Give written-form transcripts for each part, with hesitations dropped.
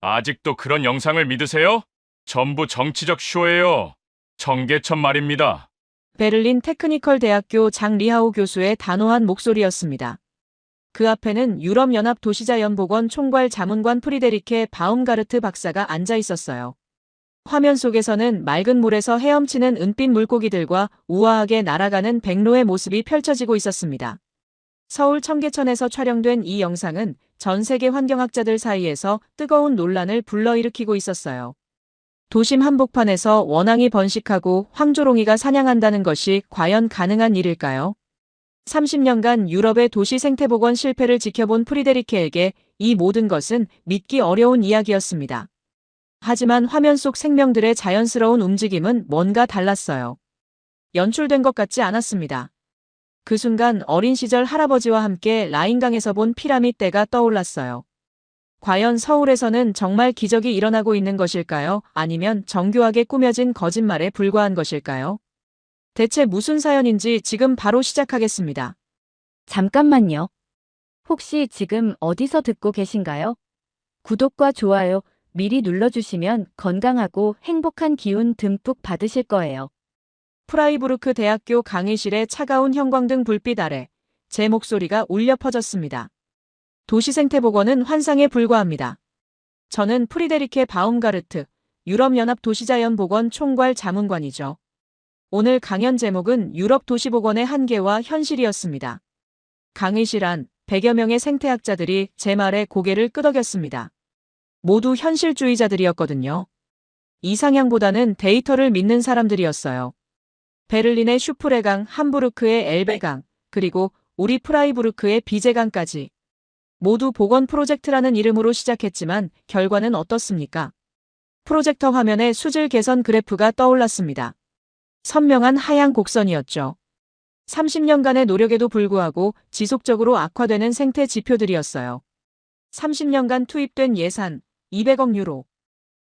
아직도 그런 영상을 믿으세요? 전부 정치적 쇼예요. 청계천 말입니다. 베를린 테크니컬 대학교 장리하우 교수의 단호한 목소리였습니다. 그 앞에는 유럽연합 도시자연보건 총괄 자문관 프리데리케 바움가르트 박사가 앉아 있었어요. 화면 속에서는 맑은 물에서 헤엄치는 은빛 물고기들과 우아하게 날아가는 백로의 모습이 펼쳐지고 있었습니다. 서울 청계천에서 촬영된 이 영상은 전 세계 환경학자들 사이에서 뜨거운 논란을 불러일으키고 있었어요. 도심 한복판에서 원앙이 번식하고 황조롱이가 사냥한다는 것이 과연 가능한 일일까요? 30년간 유럽의 도시 생태복원 실패를 지켜본 프리데리케에게 이 모든 것은 믿기 어려운 이야기였습니다. 하지만 화면 속 생명들의 자연스러운 움직임은 뭔가 달랐어요. 연출된 것 같지 않았습니다. 그 순간 어린 시절 할아버지와 함께 라인강에서 본 피라미드대가 떠올랐어요. 과연 서울에서는 정말 기적이 일어나고 있는 것일까요? 아니면 정교하게 꾸며진 거짓말에 불과한 것일까요? 대체 무슨 사연인지 지금 바로 시작하겠습니다. 잠깐만요. 혹시 지금 어디서 듣고 계신가요? 구독과 좋아요 미리 눌러주시면 건강하고 행복한 기운 듬뿍 받으실 거예요. 프라이부르크 대학교 강의실의 차가운 형광등 불빛 아래 제 목소리가 울려 퍼졌습니다. 도시생태복원은 환상에 불과합니다. 저는 프리데리케 바움가르트, 유럽연합 도시자연보건 총괄 자문관이죠. 오늘 강연 제목은 유럽 도시복원의 한계와 현실이었습니다. 강의실 안 100여 명의 생태학자들이 제 말에 고개를 끄덕였습니다. 모두 현실주의자들이었거든요. 이상향보다는 데이터를 믿는 사람들이었어요. 베를린의 슈프레강, 함부르크의 엘베강, 그리고 우리 프라이부르크의 비제강까지. 모두 복원 프로젝트라는 이름으로 시작했지만 결과는 어떻습니까? 프로젝터 화면에 수질 개선 그래프가 떠올랐습니다. 선명한 하향 곡선이었죠. 30년간의 노력에도 불구하고 지속적으로 악화되는 생태 지표들이었어요. 30년간 투입된 예산 200억 유로.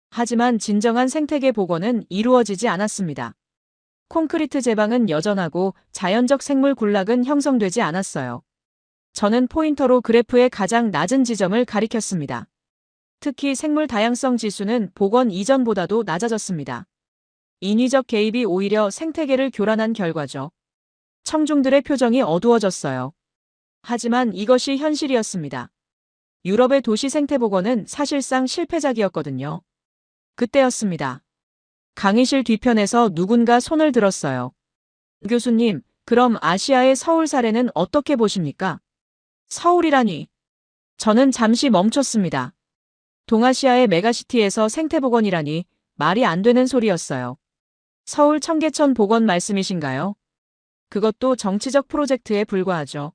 하지만 진정한 생태계 복원은 이루어지지 않았습니다. 콘크리트 제방은 여전하고 자연적 생물 군락은 형성되지 않았어요. 저는 포인터로 그래프의 가장 낮은 지점을 가리켰습니다. 특히 생물 다양성 지수는 복원 이전보다도 낮아졌습니다. 인위적 개입이 오히려 생태계를 교란한 결과죠. 청중들의 표정이 어두워졌어요. 하지만 이것이 현실이었습니다. 유럽의 도시 생태복원은 사실상 실패작이었거든요. 그때였습니다. 강의실 뒤편에서 누군가 손을 들었어요. 교수님, 그럼 아시아의 서울 사례는 어떻게 보십니까? 서울이라니. 저는 잠시 멈췄습니다. 동아시아의 메가시티에서 생태복원이라니 말이 안 되는 소리였어요. 서울 청계천 복원 말씀이신가요? 그것도 정치적 프로젝트에 불과하죠.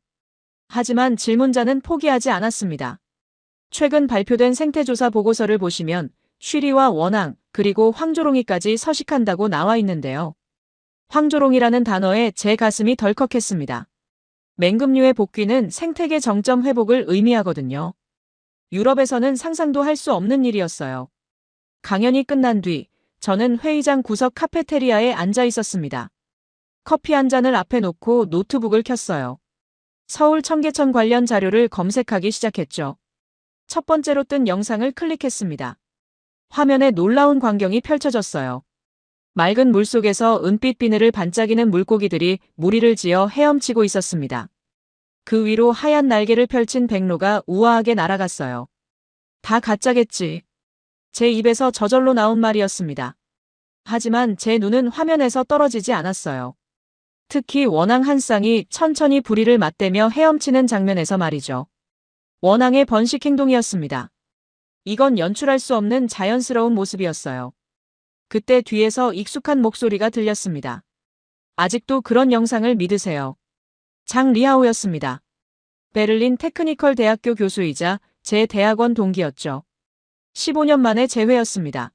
하지만 질문자는 포기하지 않았습니다. 최근 발표된 생태조사 보고서를 보시면 쉬리와 원앙, 그리고 황조롱이까지 서식한다고 나와 있는데요. 황조롱이라는 단어에 제 가슴이 덜컥했습니다. 맹금류의 복귀는 생태계 정점 회복을 의미하거든요. 유럽에서는 상상도 할 수 없는 일이었어요. 강연이 끝난 뒤 저는 회의장 구석 카페테리아에 앉아 있었습니다. 커피 한 잔을 앞에 놓고 노트북을 켰어요. 서울 청계천 관련 자료를 검색하기 시작했죠. 첫 번째로 뜬 영상을 클릭했습니다. 화면에 놀라운 광경이 펼쳐졌어요. 맑은 물속에서 은빛 비늘을 반짝이는 물고기들이 무리를 지어 헤엄치고 있었습니다. 그 위로 하얀 날개를 펼친 백로가 우아하게 날아갔어요. 다 가짜겠지. 제 입에서 저절로 나온 말이었습니다. 하지만 제 눈은 화면에서 떨어지지 않았어요. 특히 원앙 한 쌍이 천천히 부리를 맞대며 헤엄치는 장면에서 말이죠. 원앙의 번식 행동이었습니다. 이건 연출할 수 없는 자연스러운 모습이었어요. 그때 뒤에서 익숙한 목소리가 들렸습니다. 아직도 그런 영상을 믿으세요. 장 리하우였습니다. 베를린 테크니컬 대학교 교수이자 제 대학원 동기였죠. 15년 만에 재회였습니다.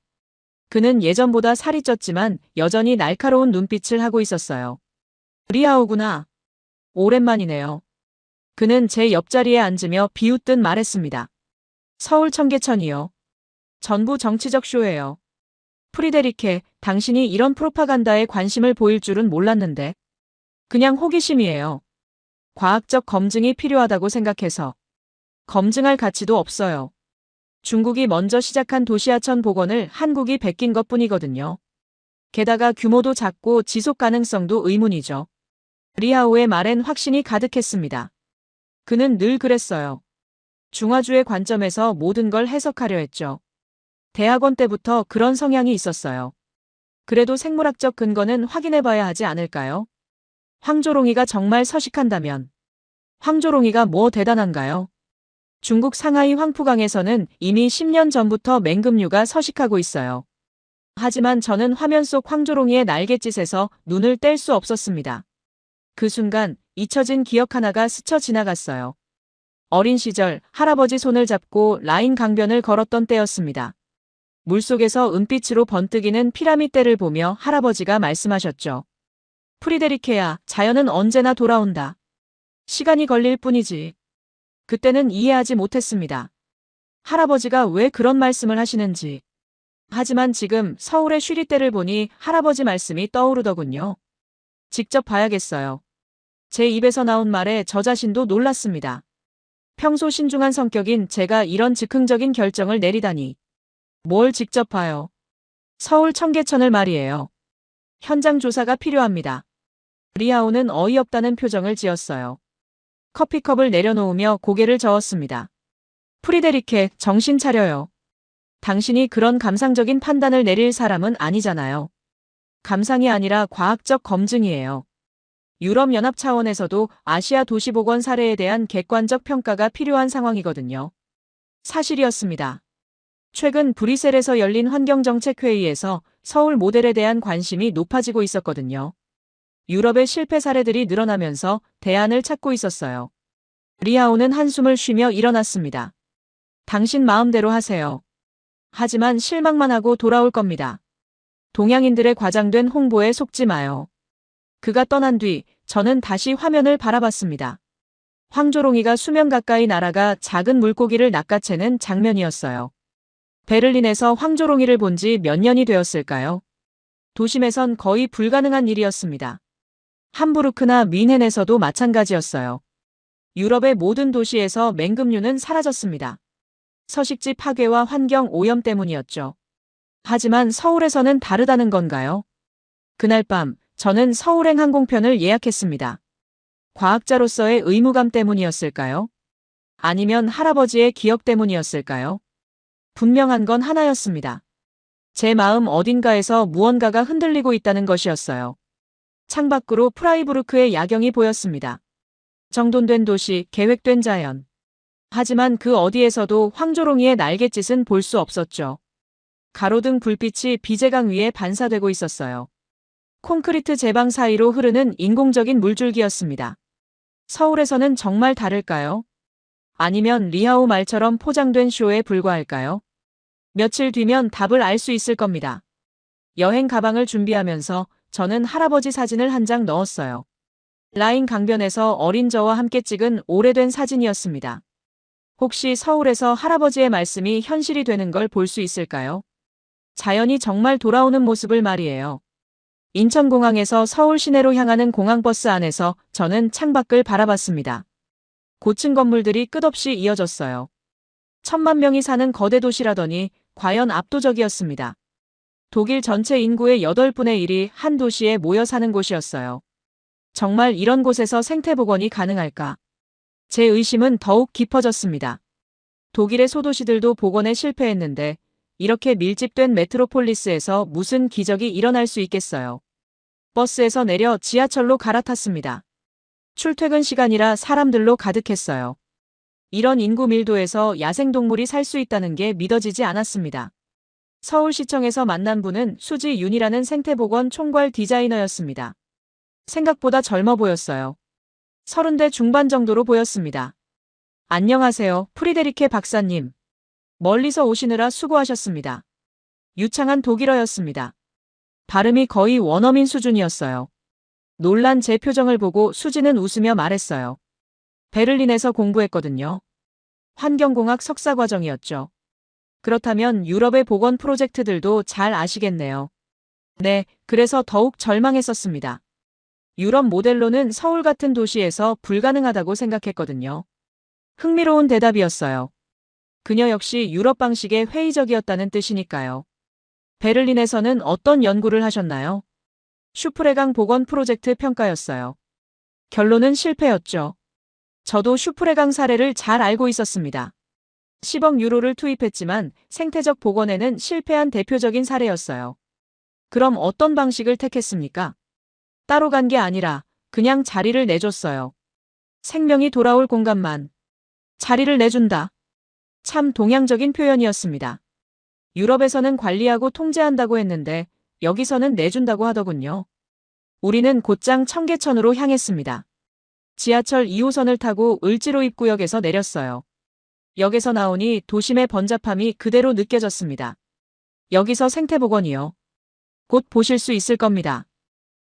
그는 예전보다 살이 쪘지만 여전히 날카로운 눈빛을 하고 있었어요. 리하우구나. 오랜만이네요. 그는 제 옆자리에 앉으며 비웃듯 말했습니다. 서울 청계천이요. 전부 정치적 쇼예요. 프리데리케, 당신이 이런 프로파간다에 관심을 보일 줄은 몰랐는데. 그냥 호기심이에요. 과학적 검증이 필요하다고 생각해서. 검증할 가치도 없어요. 중국이 먼저 시작한 도시하천 복원을 한국이 베낀 것뿐이거든요. 게다가 규모도 작고 지속 가능성도 의문이죠. 리하오의 말엔 확신이 가득했습니다. 그는 늘 그랬어요. 중화주의 관점에서 모든 걸 해석하려 했죠. 대학원 때부터 그런 성향이 있었어요. 그래도 생물학적 근거는 확인해봐야 하지 않을까요? 황조롱이가 정말 서식한다면 황조롱이가 뭐 대단한가요? 중국 상하이 황푸강에서는 이미 10년 전부터 맹금류가 서식하고 있어요. 하지만 저는 화면 속 황조롱이의 날갯짓에서 눈을 뗄 수 없었습니다. 그 순간 잊혀진 기억 하나가 스쳐 지나갔어요. 어린 시절 할아버지 손을 잡고 라인 강변을 걸었던 때였습니다. 물속에서 은빛으로 번뜩이는 피라미드를 보며 할아버지가 말씀하셨죠. 프리데리케야, 자연은 언제나 돌아온다. 시간이 걸릴 뿐이지. 그때는 이해하지 못했습니다. 할아버지가 왜 그런 말씀을 하시는지. 하지만 지금 서울의 쉬리때를 보니 할아버지 말씀이 떠오르더군요. 직접 봐야겠어요. 제 입에서 나온 말에 저 자신도 놀랐습니다. 평소 신중한 성격인 제가 이런 즉흥적인 결정을 내리다니. 뭘 직접 봐요. 서울 청계천을 말이에요. 현장 조사가 필요합니다. 리하오는 어이없다는 표정을 지었어요. 커피컵을 내려놓으며 고개를 저었습니다. 프리데리케, 정신 차려요. 당신이 그런 감상적인 판단을 내릴 사람은 아니잖아요. 감상이 아니라 과학적 검증이에요. 유럽연합 차원에서도 아시아 도시복원 사례에 대한 객관적 평가가 필요한 상황이거든요. 사실이었습니다. 최근 브뤼셀에서 열린 환경정책회의에서 서울 모델에 대한 관심이 높아지고 있었거든요. 유럽의 실패 사례들이 늘어나면서 대안을 찾고 있었어요. 리하오는 한숨을 쉬며 일어났습니다. 당신 마음대로 하세요. 하지만 실망만 하고 돌아올 겁니다. 동양인들의 과장된 홍보에 속지 마요. 그가 떠난 뒤 저는 다시 화면을 바라봤습니다. 황조롱이가 수면 가까이 날아가 작은 물고기를 낚아채는 장면이었어요. 베를린에서 황조롱이를 본 지 몇 년이 되었을까요? 도심에선 거의 불가능한 일이었습니다. 함부르크나 뮌헨에서도 마찬가지였어요. 유럽의 모든 도시에서 맹금류는 사라졌습니다. 서식지 파괴와 환경 오염 때문이었죠. 하지만 서울에서는 다르다는 건가요? 그날 밤 저는 서울행 항공편을 예약했습니다. 과학자로서의 의무감 때문이었을까요? 아니면 할아버지의 기억 때문이었을까요? 분명한 건 하나였습니다. 제 마음 어딘가에서 무언가가 흔들리고 있다는 것이었어요. 창밖으로 프라이부르크의 야경이 보였습니다. 정돈된 도시, 계획된 자연. 하지만 그 어디에서도 황조롱이의 날갯짓은 볼 수 없었죠. 가로등 불빛이 비제강 위에 반사되고 있었어요. 콘크리트 제방 사이로 흐르는 인공적인 물줄기였습니다. 서울에서는 정말 다를까요? 아니면 리하오 말처럼 포장된 쇼에 불과할까요? 며칠 뒤면 답을 알 수 있을 겁니다. 여행 가방을 준비하면서 저는 할아버지 사진을 한 장 넣었어요. 라인 강변에서 어린 저와 함께 찍은 오래된 사진이었습니다. 혹시 서울에서 할아버지의 말씀이 현실이 되는 걸 볼 수 있을까요? 자연이 정말 돌아오는 모습을 말이에요. 인천공항에서 서울 시내로 향하는 공항버스 안에서 저는 창밖을 바라봤습니다. 고층 건물들이 끝없이 이어졌어요. 1,000만 명이 사는 거대 도시라더니 과연 압도적이었습니다. 독일 전체 인구의 8분의 1이 한 도시에 모여 사는 곳이었어요. 정말 이런 곳에서 생태복원이 가능할까? 제 의심은 더욱 깊어졌습니다. 독일의 소도시들도 복원에 실패했는데 이렇게 밀집된 메트로폴리스에서 무슨 기적이 일어날 수 있겠어요. 버스에서 내려 지하철로 갈아탔습니다. 출퇴근 시간이라 사람들로 가득했어요. 이런 인구 밀도에서 야생동물이 살 수 있다는 게 믿어지지 않았습니다. 서울시청에서 만난 분은 수지윤이라는 생태복원 총괄 디자이너였습니다. 생각보다 젊어 보였어요. 30대 중반 정도로 보였습니다. 안녕하세요, 프리데리케 박사님. 멀리서 오시느라 수고하셨습니다. 유창한 독일어였습니다. 발음이 거의 원어민 수준이었어요. 놀란 제 표정을 보고 수지는 웃으며 말했어요. 베를린에서 공부했거든요. 환경공학 석사과정이었죠. 그렇다면 유럽의 복원 프로젝트들도 잘 아시겠네요. 네, 그래서 더욱 절망했었습니다. 유럽 모델로는 서울 같은 도시에서 불가능하다고 생각했거든요. 흥미로운 대답이었어요. 그녀 역시 유럽 방식에 회의적이었다는 뜻이니까요. 베를린에서는 어떤 연구를 하셨나요? 슈프레강 복원 프로젝트 평가였어요. 결론은 실패였죠. 저도 슈프레강 사례를 잘 알고 있었습니다. 10억 유로를 투입했지만 생태적 복원에는 실패한 대표적인 사례였어요. 그럼 어떤 방식을 택했습니까? 따로 간 게 아니라 그냥 자리를 내줬어요. 생명이 돌아올 공간만. 자리를 내준다. 참 동양적인 표현이었습니다. 유럽에서는 관리하고 통제한다고 했는데 여기서는 내준다고 하더군요. 우리는 곧장 청계천으로 향했습니다. 지하철 2호선을 타고 을지로 입구역에서 내렸어요. 역에서 나오니 도심의 번잡함이 그대로 느껴졌습니다. 여기서 생태복원이요. 곧 보실 수 있을 겁니다.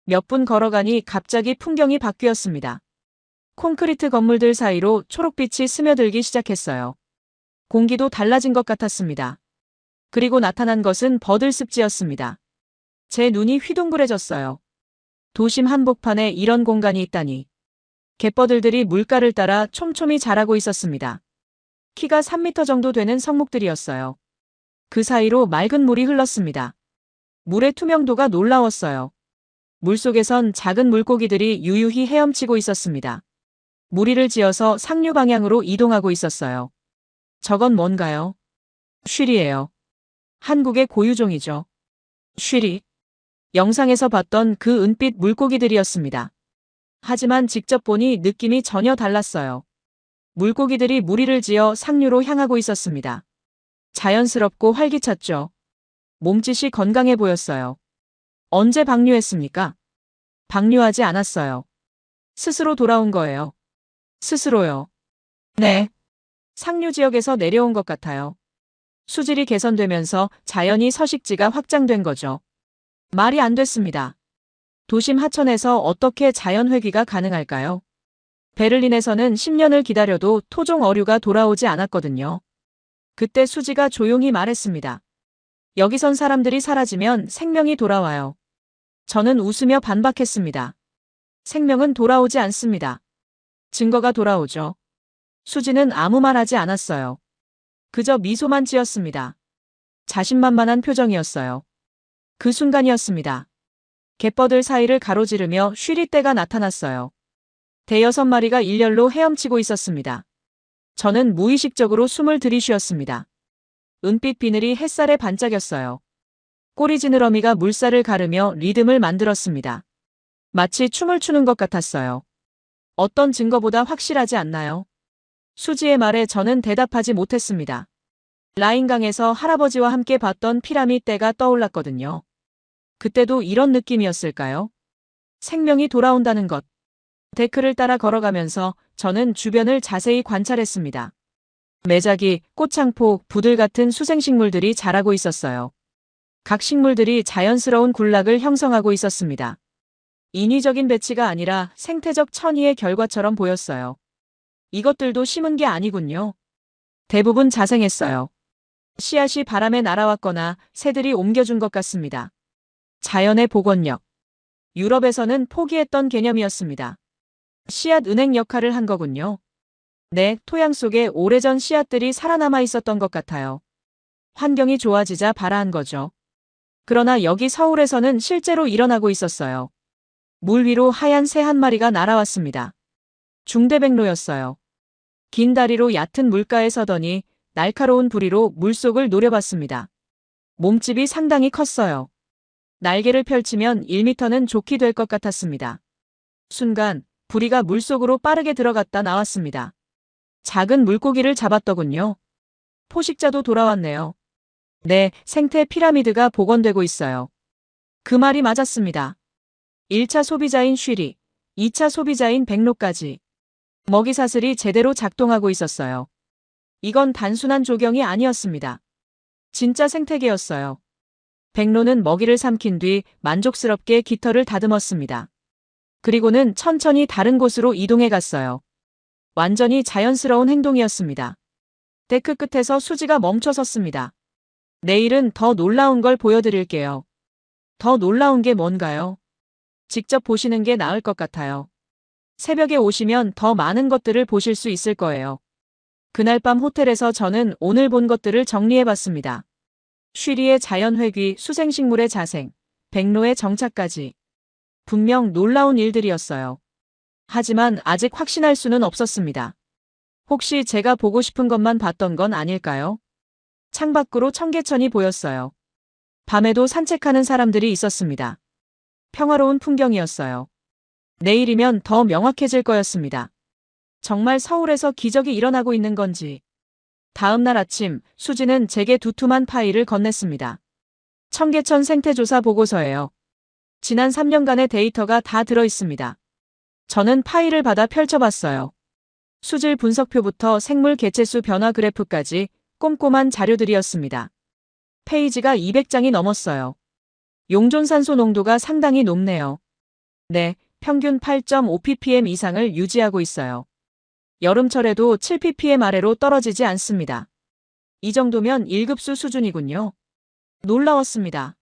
몇 분 걸어가니 갑자기 풍경이 바뀌었습니다. 콘크리트 건물들 사이로 초록빛이 스며들기 시작했어요. 공기도 달라진 것 같았습니다. 그리고 나타난 것은 버들습지였습니다. 제 눈이 휘둥그레졌어요. 도심 한복판에 이런 공간이 있다니. 갯버들들이 물가를 따라 촘촘히 자라고 있었습니다. 키가 3m 정도 되는 성목들이었어요. 그 사이로 맑은 물이 흘렀습니다. 물의 투명도가 놀라웠어요. 물속에선 작은 물고기들이 유유히 헤엄치고 있었습니다. 무리를 지어서 상류 방향으로 이동하고 있었어요. 저건 뭔가요? 쉬리예요. 한국의 고유종이죠. 쉬리. 영상에서 봤던 그 은빛 물고기들이었습니다. 하지만 직접 보니 느낌이 전혀 달랐어요. 물고기들이 무리를 지어 상류로 향하고 있었습니다. 자연스럽고 활기찼죠. 몸짓이 건강해 보였어요. 언제 방류했습니까? 방류하지 않았어요. 스스로 돌아온 거예요. 스스로요. 네. 상류 지역에서 내려온 것 같아요. 수질이 개선되면서 자연히 서식지가 확장된 거죠. 말이 안 됐습니다. 도심 하천에서 어떻게 자연 회귀가 가능할까요? 베를린에서는 10년을 기다려도 토종 어류가 돌아오지 않았거든요. 그때 수지가 조용히 말했습니다. 여기선 사람들이 사라지면 생명이 돌아와요. 저는 웃으며 반박했습니다. 생명은 돌아오지 않습니다. 증거가 돌아오죠. 수지는 아무 말 하지 않았어요. 그저 미소만 지었습니다. 자신만만한 표정이었어요. 그 순간이었습니다. 갯버들 사이를 가로지르며 쉬리떼가 나타났어요. 대여섯 마리가 일렬로 헤엄치고 있었습니다. 저는 무의식적으로 숨을 들이쉬었습니다. 은빛 비늘이 햇살에 반짝였어요. 꼬리 지느러미가 물살을 가르며 리듬을 만들었습니다. 마치 춤을 추는 것 같았어요. 어떤 증거보다 확실하지 않나요? 수지의 말에 저는 대답하지 못했습니다. 라인강에서 할아버지와 함께 봤던 피라미드 때가 떠올랐거든요. 그때도 이런 느낌이었을까요? 생명이 돌아온다는 것. 데크를 따라 걸어가면서 저는 주변을 자세히 관찰했습니다. 매작이, 꽃창포, 부들 같은 수생식물들이 자라고 있었어요. 각 식물들이 자연스러운 군락을 형성하고 있었습니다. 인위적인 배치가 아니라 생태적 천의의 결과처럼 보였어요. 이것들도 심은 게 아니군요. 대부분 자생했어요. 씨앗이 바람에 날아왔거나 새들이 옮겨준 것 같습니다. 자연의 복원력. 유럽에서는 포기했던 개념이었습니다. 씨앗 은행 역할을 한 거군요. 네, 토양 속에 오래전 씨앗들이 살아남아 있었던 것 같아요. 환경이 좋아지자 발아한 거죠. 그러나 여기 서울에서는 실제로 일어나고 있었어요. 물 위로 하얀 새 한 마리가 날아왔습니다. 중대백로였어요. 긴 다리로 얕은 물가에 서더니 날카로운 부리로 물속을 노려봤습니다. 몸집이 상당히 컸어요. 날개를 펼치면 1m는 좋게 될 것 같았습니다. 순간 부리가 물속으로 빠르게 들어갔다 나왔습니다. 작은 물고기를 잡았더군요. 포식자도 돌아왔네요. 네, 생태 피라미드가 복원되고 있어요. 그 말이 맞았습니다. 1차 소비자인 쉬리, 2차 소비자인 백로까지. 먹이사슬이 제대로 작동하고 있었어요. 이건 단순한 조경이 아니었습니다. 진짜 생태계였어요. 백로는 먹이를 삼킨 뒤 만족스럽게 깃털을 다듬었습니다. 그리고는 천천히 다른 곳으로 이동해 갔어요. 완전히 자연스러운 행동이었습니다. 데크 끝에서 수지가 멈춰 섰습니다. 내일은 더 놀라운 걸 보여드릴게요. 더 놀라운 게 뭔가요? 직접 보시는 게 나을 것 같아요. 새벽에 오시면 더 많은 것들을 보실 수 있을 거예요. 그날 밤 호텔에서 저는 오늘 본 것들을 정리해봤습니다. 쉬리의 자연회귀, 수생식물의 자생, 백로의 정착까지. 분명 놀라운 일들이었어요. 하지만 아직 확신할 수는 없었습니다. 혹시 제가 보고 싶은 것만 봤던 건 아닐까요? 창밖으로 청계천이 보였어요. 밤에도 산책하는 사람들이 있었습니다. 평화로운 풍경이었어요. 내일이면 더 명확해질 거였습니다. 정말 서울에서 기적이 일어나고 있는 건지. 다음 날 아침, 수지는 제게 두툼한 파일을 건넸습니다. 청계천 생태조사 보고서예요. 지난 3년간의 데이터가 다 들어 있습니다. 저는 파일을 받아 펼쳐봤어요. 수질 분석표부터 생물 개체수 변화 그래프까지 꼼꼼한 자료들이었습니다. 페이지가 200장이 넘었어요. 용존산소 농도가 상당히 높네요. 네, 평균 8.5ppm 이상을 유지하고 있어요. 여름철에도 7ppm 아래로 떨어지지 않습니다. 이 정도면 1급수 수준이군요. 놀라웠습니다.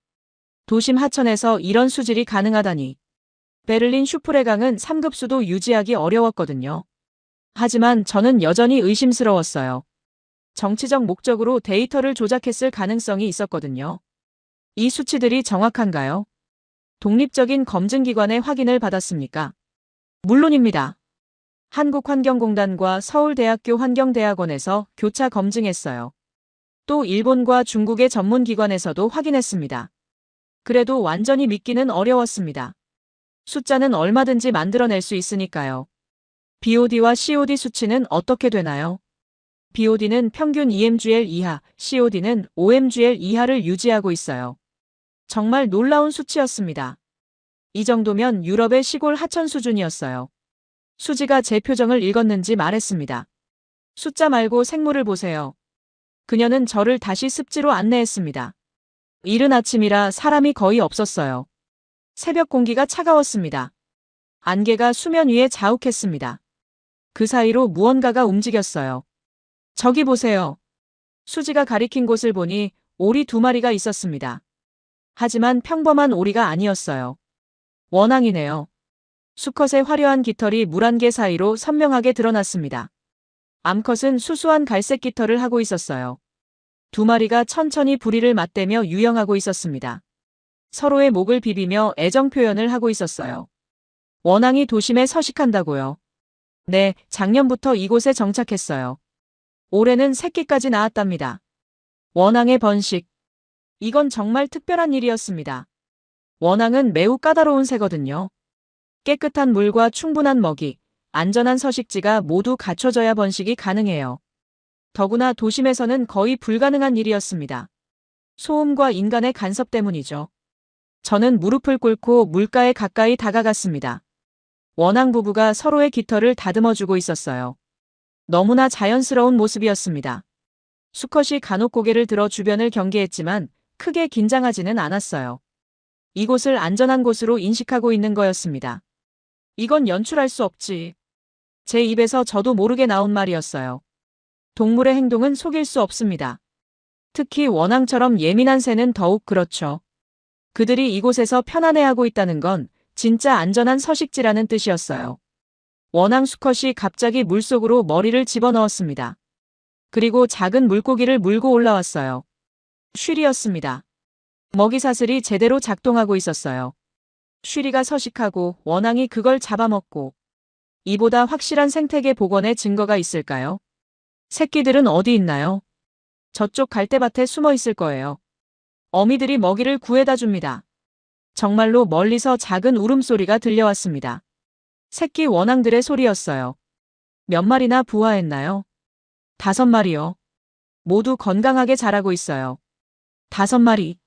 도심 하천에서 이런 수질이 가능하다니. 베를린 슈프레강은 3급수도 유지하기 어려웠거든요. 하지만 저는 여전히 의심스러웠어요. 정치적 목적으로 데이터를 조작했을 가능성이 있었거든요. 이 수치들이 정확한가요? 독립적인 검증기관의 확인을 받았습니까? 물론입니다. 한국환경공단과 서울대학교 환경대학원에서 교차 검증했어요. 또 일본과 중국의 전문기관에서도 확인했습니다. 그래도 완전히 믿기는 어려웠습니다. 숫자는 얼마든지 만들어낼 수 있으니까요. BOD와 COD 수치는 어떻게 되나요? BOD는 평균 EMGL 이하, COD는 OMGL 이하를 유지하고 있어요. 정말 놀라운 수치였습니다. 이 정도면 유럽의 시골 하천 수준이었어요. 수지가 제 표정을 읽었는지 말했습니다. 숫자 말고 생물을 보세요. 그녀는 저를 다시 습지로 안내했습니다. 이른 아침이라 사람이 거의 없었어요. 새벽 공기가 차가웠습니다. 안개가 수면 위에 자욱했습니다. 그 사이로 무언가가 움직였어요. 저기 보세요. 수지가 가리킨 곳을 보니 오리 2마리가 있었습니다. 하지만 평범한 오리가 아니었어요. 원앙이네요. 수컷의 화려한 깃털이 물안개 사이로 선명하게 드러났습니다. 암컷은 수수한 갈색 깃털을 하고 있었어요. 2마리가 천천히 부리를 맞대며 유영하고 있었습니다. 서로의 목을 비비며 애정 표현을 하고 있었어요. 원앙이 도심에 서식한다고요. 네, 작년부터 이곳에 정착했어요. 올해는 새끼까지 낳았답니다. 원앙의 번식. 이건 정말 특별한 일이었습니다. 원앙은 매우 까다로운 새거든요. 깨끗한 물과 충분한 먹이, 안전한 서식지가 모두 갖춰져야 번식이 가능해요. 더구나 도심에서는 거의 불가능한 일이었습니다. 소음과 인간의 간섭 때문이죠. 저는 무릎을 꿇고 물가에 가까이 다가갔습니다. 원앙 부부가 서로의 깃털을 다듬어주고 있었어요. 너무나 자연스러운 모습이었습니다. 수컷이 간혹 고개를 들어 주변을 경계했지만 크게 긴장하지는 않았어요. 이곳을 안전한 곳으로 인식하고 있는 거였습니다. 이건 연출할 수 없지. 제 입에서 저도 모르게 나온 말이었어요. 동물의 행동은 속일 수 없습니다. 특히 원앙처럼 예민한 새는 더욱 그렇죠. 그들이 이곳에서 편안해하고 있다는 건 진짜 안전한 서식지라는 뜻이었어요. 원앙 수컷이 갑자기 물속으로 머리를 집어넣었습니다. 그리고 작은 물고기를 물고 올라왔어요. 쉬리였습니다. 먹이 사슬이 제대로 작동하고 있었어요. 쉬리가 서식하고 원앙이 그걸 잡아먹고. 이보다 확실한 생태계 복원의 증거가 있을까요? 새끼들은 어디 있나요? 저쪽 갈대밭에 숨어 있을 거예요. 어미들이 먹이를 구해다 줍니다. 정말로 멀리서 작은 울음소리가 들려왔습니다. 새끼 원앙들의 소리였어요. 몇 마리나 부화했나요? 5마리요. 모두 건강하게 자라고 있어요. 5마리.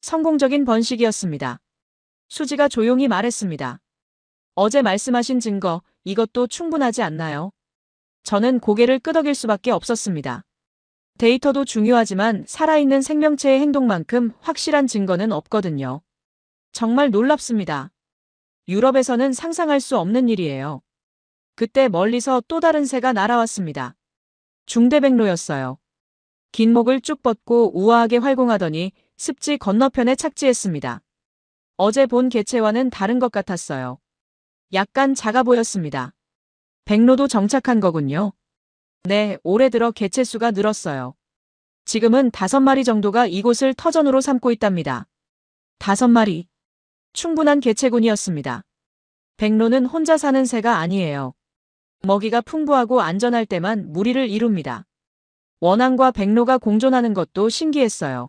성공적인 번식이었습니다. 수지가 조용히 말했습니다. 어제 말씀하신 증거, 이것도 충분하지 않나요? 저는 고개를 끄덕일 수밖에 없었습니다. 데이터도 중요하지만 살아있는 생명체의 행동만큼 확실한 증거는 없거든요. 정말 놀랍습니다. 유럽에서는 상상할 수 없는 일이에요. 그때 멀리서 또 다른 새가 날아왔습니다. 중대백로였어요. 긴 목을 쭉 뻗고 우아하게 활공하더니 습지 건너편에 착지했습니다. 어제 본 개체와는 다른 것 같았어요. 약간 작아 보였습니다. 백로도 정착한 거군요. 네, 올해 들어 개체수가 늘었어요. 지금은 5마리 정도가 이곳을 터전으로 삼고 있답니다. 5마리. 충분한 개체군이었습니다. 백로는 혼자 사는 새가 아니에요. 먹이가 풍부하고 안전할 때만 무리를 이룹니다. 원앙과 백로가 공존하는 것도 신기했어요.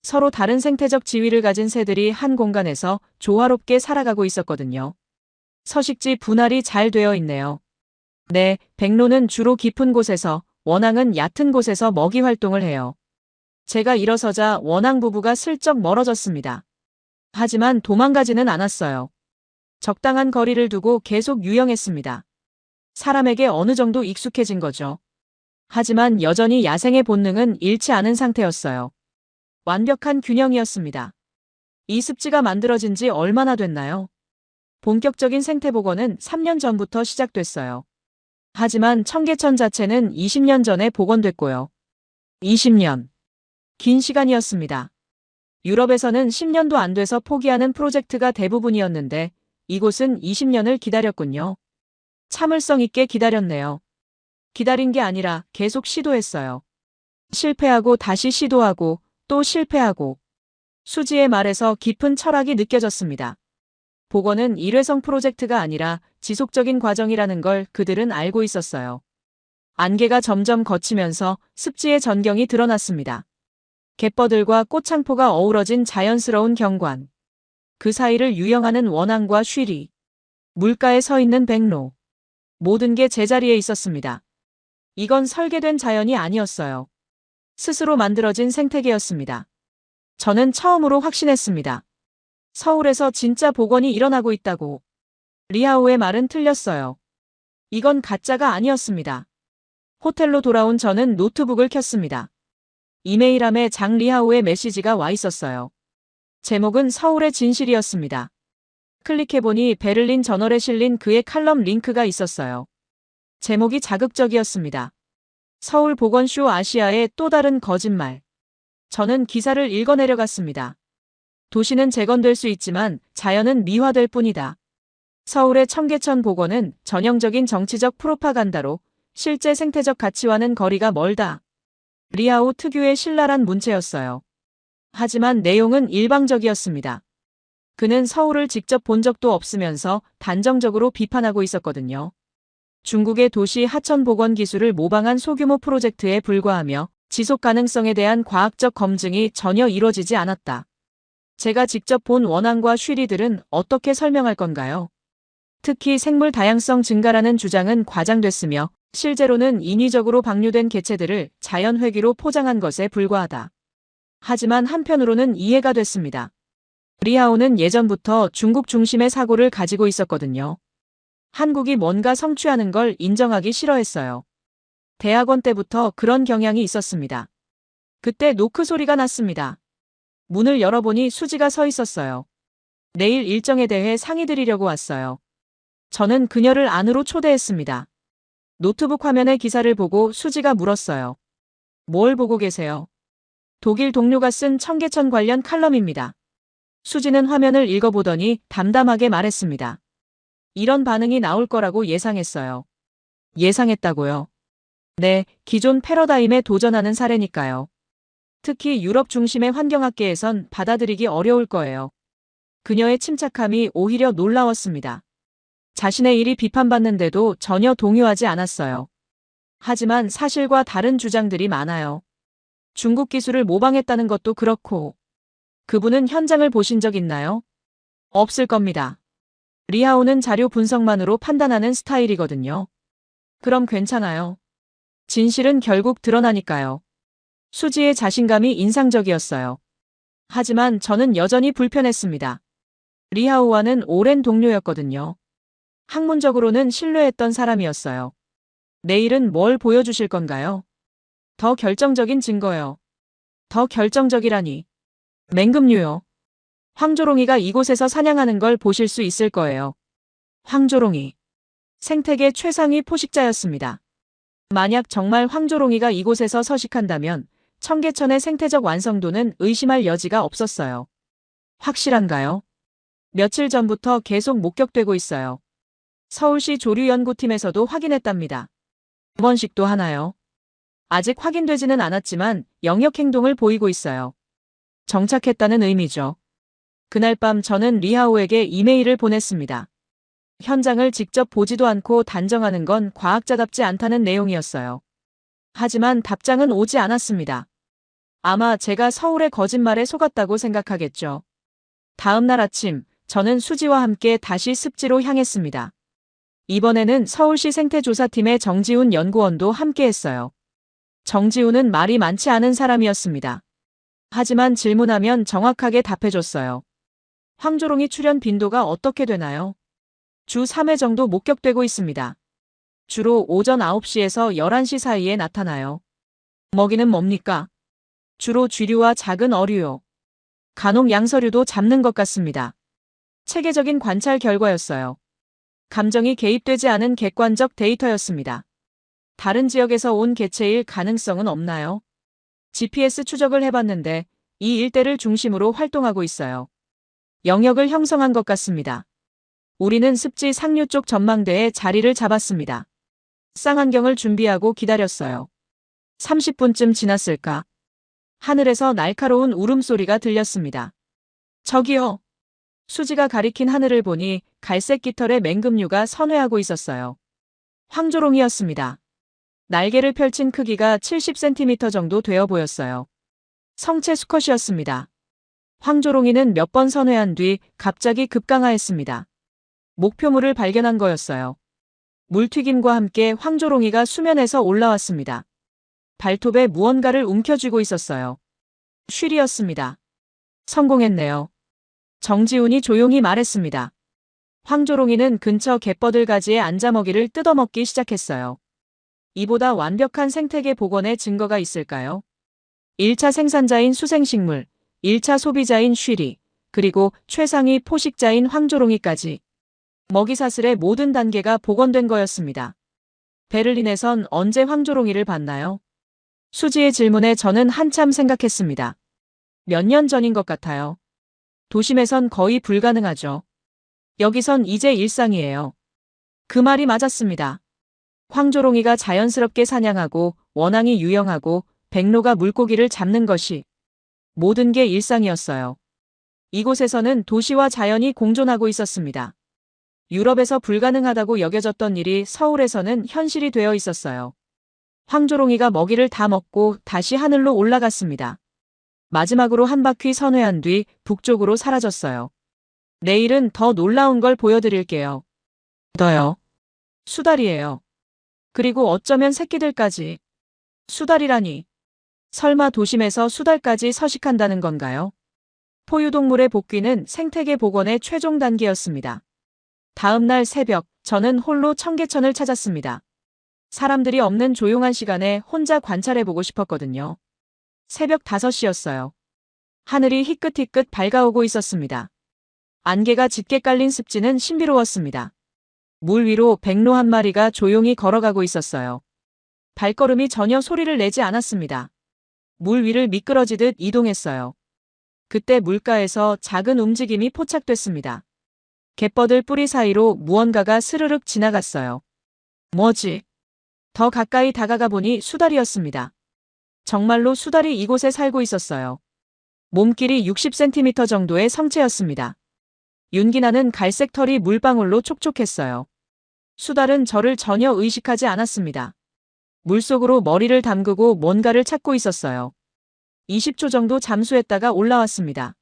서로 다른 생태적 지위를 가진 새들이 한 공간에서 조화롭게 살아가고 있었거든요. 서식지 분할이 잘 되어 있네요. 네, 백로는 주로 깊은 곳에서, 원앙은 얕은 곳에서 먹이 활동을 해요. 제가 일어서자 원앙 부부가 슬쩍 멀어졌습니다. 하지만 도망가지는 않았어요. 적당한 거리를 두고 계속 유영했습니다. 사람에게 어느 정도 익숙해진 거죠. 하지만 여전히 야생의 본능은 잃지 않은 상태였어요. 완벽한 균형이었습니다. 이 습지가 만들어진 지 얼마나 됐나요? 본격적인 생태복원은 3년 전부터 시작됐어요. 하지만 청계천 자체는 20년 전에 복원됐고요. 20년. 긴 시간이었습니다. 유럽에서는 10년도 안 돼서 포기하는 프로젝트가 대부분이었는데 이곳은 20년을 기다렸군요. 참을성 있게 기다렸네요. 기다린 게 아니라 계속 시도했어요. 실패하고 다시 시도하고 또 실패하고. 수지의 말에서 깊은 철학이 느껴졌습니다. 복원은 일회성 프로젝트가 아니라 지속적인 과정이라는 걸 그들은 알고 있었어요. 안개가 점점 걷히면서 습지의 전경이 드러났습니다. 갯벌들과 꽃창포가 어우러진 자연스러운 경관. 그 사이를 유영하는 원앙과 쉬리. 물가에 서 있는 백로. 모든 게 제자리에 있었습니다. 이건 설계된 자연이 아니었어요. 스스로 만들어진 생태계였습니다. 저는 처음으로 확신했습니다. 서울에서 진짜 복원이 일어나고 있다고. 리하오의 말은 틀렸어요. 이건 가짜가 아니었습니다. 호텔로 돌아온 저는 노트북을 켰습니다. 이메일함에 장 리하오의 메시지가 와 있었어요. 제목은 서울의 진실이었습니다. 클릭해보니 베를린 저널에 실린 그의 칼럼 링크가 있었어요. 제목이 자극적이었습니다. 서울 복원쇼 아시아의 또 다른 거짓말. 저는 기사를 읽어내려갔습니다. 도시는 재건될 수 있지만 자연은 미화될 뿐이다. 서울의 청계천 복원은 전형적인 정치적 프로파간다로 실제 생태적 가치와는 거리가 멀다. 리하오 특유의 신랄한 문체였어요. 하지만 내용은 일방적이었습니다. 그는 서울을 직접 본 적도 없으면서 단정적으로 비판하고 있었거든요. 중국의 도시 하천 복원 기술을 모방한 소규모 프로젝트에 불과하며 지속 가능성에 대한 과학적 검증이 전혀 이루어지지 않았다. 제가 직접 본 원앙과 쉬리들은 어떻게 설명할 건가요? 특히 생물 다양성 증가라는 주장은 과장됐으며 실제로는 인위적으로 방류된 개체들을 자연 회귀로 포장한 것에 불과하다. 하지만 한편으로는 이해가 됐습니다. 리하오는 예전부터 중국 중심의 사고를 가지고 있었거든요. 한국이 뭔가 성취하는 걸 인정하기 싫어했어요. 대학원 때부터 그런 경향이 있었습니다. 그때 노크 소리가 났습니다. 문을 열어보니 수지가 서 있었어요. 내일 일정에 대해 상의드리려고 왔어요. 저는 그녀를 안으로 초대했습니다. 노트북 화면의 기사를 보고 수지가 물었어요. 뭘 보고 계세요? 독일 동료가 쓴 청계천 관련 칼럼입니다. 수지는 화면을 읽어보더니 담담하게 말했습니다. 이런 반응이 나올 거라고 예상했어요. 예상했다고요? 네, 기존 패러다임에 도전하는 사례니까요. 특히 유럽 중심의 환경학계에선 받아들이기 어려울 거예요. 그녀의 침착함이 오히려 놀라웠습니다. 자신의 일이 비판받는데도 전혀 동요하지 않았어요. 하지만 사실과 다른 주장들이 많아요. 중국 기술을 모방했다는 것도 그렇고. 그분은 현장을 보신 적 있나요? 없을 겁니다. 리하오는 자료 분석만으로 판단하는 스타일이거든요. 그럼 괜찮아요. 진실은 결국 드러나니까요. 수지의 자신감이 인상적이었어요. 하지만 저는 여전히 불편했습니다. 리하오와는 오랜 동료였거든요. 학문적으로는 신뢰했던 사람이었어요. 내일은 뭘 보여주실 건가요? 더 결정적인 증거요. 더 결정적이라니. 맹금류요. 황조롱이가 이곳에서 사냥하는 걸 보실 수 있을 거예요. 황조롱이. 생태계 최상위 포식자였습니다. 만약 정말 황조롱이가 이곳에서 서식한다면 청계천의 생태적 완성도는 의심할 여지가 없었어요. 확실한가요? 며칠 전부터 계속 목격되고 있어요. 서울시 조류연구팀에서도 확인했답니다. 번씩도 하나요? 아직 확인되지는 않았지만 영역 행동을 보이고 있어요. 정착했다는 의미죠. 그날 밤 저는 리하오에게 이메일을 보냈습니다. 현장을 직접 보지도 않고 단정하는 건 과학자답지 않다는 내용이었어요. 하지만 답장은 오지 않았습니다. 아마 제가 서울의 거짓말에 속았다고 생각하겠죠. 다음 날 아침, 저는 수지와 함께 다시 습지로 향했습니다. 이번에는 서울시 생태조사팀의 정지훈 연구원도 함께했어요. 정지훈은 말이 많지 않은 사람이었습니다. 하지만 질문하면 정확하게 답해줬어요. 황조롱이 출현 빈도가 어떻게 되나요? 주 3회 정도 목격되고 있습니다. 주로 오전 9시에서 11시 사이에 나타나요. 먹이는 뭡니까? 주로 쥐류와 작은 어류요. 간혹 양서류도 잡는 것 같습니다. 체계적인 관찰 결과였어요. 감정이 개입되지 않은 객관적 데이터였습니다. 다른 지역에서 온 개체일 가능성은 없나요? GPS 추적을 해봤는데 이 일대를 중심으로 활동하고 있어요. 영역을 형성한 것 같습니다. 우리는 습지 상류 쪽 전망대에 자리를 잡았습니다. 쌍안경을 준비하고 기다렸어요. 30분쯤 지났을까? 하늘에서 날카로운 울음소리가 들렸습니다. 저기요. 수지가 가리킨 하늘을 보니 갈색 깃털의 맹금류가 선회하고 있었어요. 황조롱이었습니다. 날개를 펼친 크기가 70cm 정도 되어 보였어요. 성체 수컷이었습니다. 황조롱이는 몇 번 선회한 뒤 갑자기 급강하했습니다. 목표물을 발견한 거였어요. 물튀김과 함께 황조롱이가 수면에서 올라왔습니다. 발톱에 무언가를 움켜쥐고 있었어요. 쉬리였습니다. 성공했네요. 정지훈이 조용히 말했습니다. 황조롱이는 근처 갯버들 가지에 앉아 먹이를 뜯어먹기 시작했어요. 이보다 완벽한 생태계 복원의 증거가 있을까요? 1차 생산자인 수생식물, 1차 소비자인 쉬리, 그리고 최상위 포식자인 황조롱이까지 먹이사슬의 모든 단계가 복원된 거였습니다. 베를린에선 언제 황조롱이를 봤나요? 수지의 질문에 저는 한참 생각했습니다. 몇 년 전인 것 같아요. 도심에선 거의 불가능하죠. 여기선 이제 일상이에요. 그 말이 맞았습니다. 황조롱이가 자연스럽게 사냥하고 원앙이 유영하고 백로가 물고기를 잡는 것이 모든 게 일상이었어요. 이곳에서는 도시와 자연이 공존하고 있었습니다. 유럽에서 불가능하다고 여겨졌던 일이 서울에서는 현실이 되어 있었어요. 황조롱이가 먹이를 다 먹고 다시 하늘로 올라갔습니다. 마지막으로 한 바퀴 선회한 뒤 북쪽으로 사라졌어요. 내일은 더 놀라운 걸 보여드릴게요. 더요. 수달이에요. 그리고 어쩌면 새끼들까지. 수달이라니. 설마 도심에서 수달까지 서식한다는 건가요? 포유동물의 복귀는 생태계 복원의 최종 단계였습니다. 다음 날 새벽, 저는 홀로 청계천을 찾았습니다. 사람들이 없는 조용한 시간에 혼자 관찰해보고 싶었거든요. 새벽 5시였어요. 하늘이 희끗희끗 밝아오고 있었습니다. 안개가 짙게 깔린 습지는 신비로웠습니다. 물 위로 백로 한 마리가 조용히 걸어가고 있었어요. 발걸음이 전혀 소리를 내지 않았습니다. 물 위를 미끄러지듯 이동했어요. 그때 물가에서 작은 움직임이 포착됐습니다. 갯버들 뿌리 사이로 무언가가 스르륵 지나갔어요. 뭐지? 더 가까이 다가가 보니 수달이었습니다. 정말로 수달이 이곳에 살고 있었어요. 몸길이 60cm 정도의 성체였습니다. 윤기나는 갈색 털이 물방울로 촉촉했어요. 수달은 저를 전혀 의식하지 않았습니다. 물속으로 머리를 담그고 뭔가를 찾고 있었어요. 20초 정도 잠수했다가 올라왔습니다.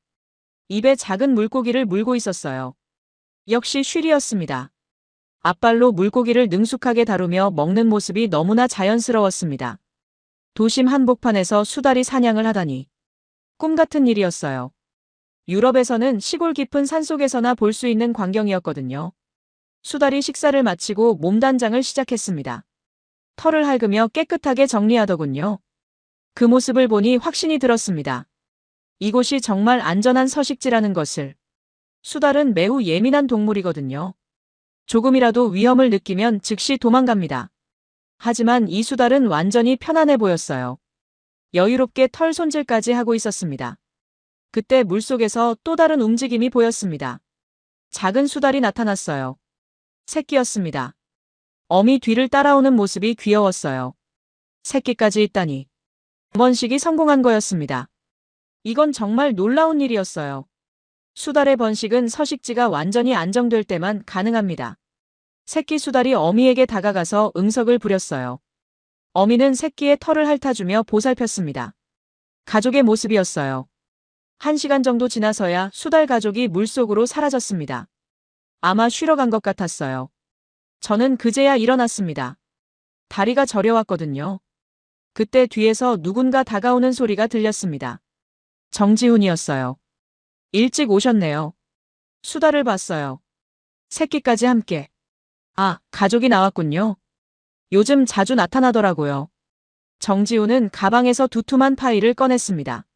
입에 작은 물고기를 물고 있었어요. 역시 쉬리였습니다. 앞발로 물고기를 능숙하게 다루며 먹는 모습이 너무나 자연스러웠습니다. 도심 한복판에서 수달이 사냥을 하다니. 꿈 같은 일이었어요. 유럽에서는 시골 깊은 산속에서나 볼 수 있는 광경이었거든요. 수달이 식사를 마치고 몸단장을 시작했습니다. 털을 핥으며 깨끗하게 정리하더군요. 그 모습을 보니 확신이 들었습니다. 이곳이 정말 안전한 서식지라는 것을. 수달은 매우 예민한 동물이거든요. 조금이라도 위험을 느끼면 즉시 도망갑니다. 하지만 이 수달은 완전히 편안해 보였어요. 여유롭게 털 손질까지 하고 있었습니다. 그때 물속에서 또 다른 움직임이 보였습니다. 작은 수달이 나타났어요. 새끼였습니다. 어미 뒤를 따라오는 모습이 귀여웠어요. 새끼까지 있다니. 번식이 성공한 거였습니다. 이건 정말 놀라운 일이었어요. 수달의 번식은 서식지가 완전히 안정될 때만 가능합니다. 새끼 수달이 어미에게 다가가서 응석을 부렸어요. 어미는 새끼의 털을 핥아주며 보살폈습니다. 가족의 모습이었어요. 1시간 정도 지나서야 수달 가족이 물속으로 사라졌습니다. 아마 쉬러 간 것 같았어요. 저는 그제야 일어났습니다. 다리가 저려왔거든요. 그때 뒤에서 누군가 다가오는 소리가 들렸습니다. 정지훈이었어요. 일찍 오셨네요. 수달을 봤어요. 새끼까지 함께. 아, 가족이 나왔군요. 요즘 자주 나타나더라고요. 정지훈은 가방에서 두툼한 파일을 꺼냈습니다.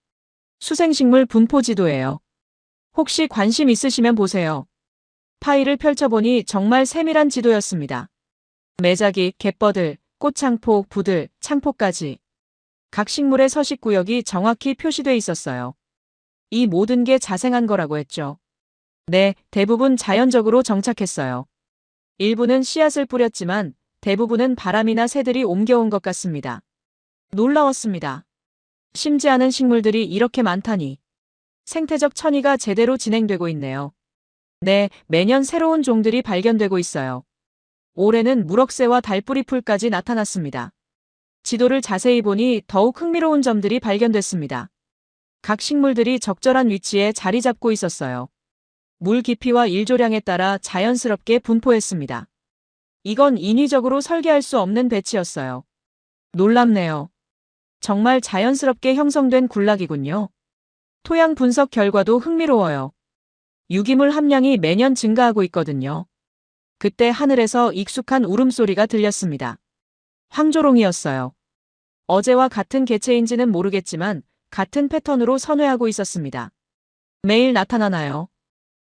수생식물 분포 지도예요. 혹시 관심 있으시면 보세요. 파일을 펼쳐보니 정말 세밀한 지도였습니다. 매작이, 갯버들, 꽃창포, 부들, 창포까지. 각 식물의 서식 구역이 정확히 표시돼 있었어요. 이 모든 게 자생한 거라고 했죠. 네, 대부분 자연적으로 정착했어요. 일부는 씨앗을 뿌렸지만 대부분은 바람이나 새들이 옮겨온 것 같습니다. 놀라웠습니다. 심지 않은 식물들이 이렇게 많다니. 생태적 천위가 제대로 진행되고 있네요. 네, 매년 새로운 종들이 발견되고 있어요. 올해는 무럭새와 달뿌리풀까지 나타났습니다. 지도를 자세히 보니 더욱 흥미로운 점들이 발견됐습니다. 각 식물들이 적절한 위치에 자리 잡고 있었어요. 물 깊이와 일조량에 따라 자연스럽게 분포했습니다. 이건 인위적으로 설계할 수 없는 배치였어요. 놀랍네요. 정말 자연스럽게 형성된 군락이군요. 토양 분석 결과도 흥미로워요. 유기물 함량이 매년 증가하고 있거든요. 그때 하늘에서 익숙한 울음소리가 들렸습니다. 황조롱이었어요. 어제와 같은 개체인지는 모르겠지만 같은 패턴으로 선회하고 있었습니다. 매일 나타나나요?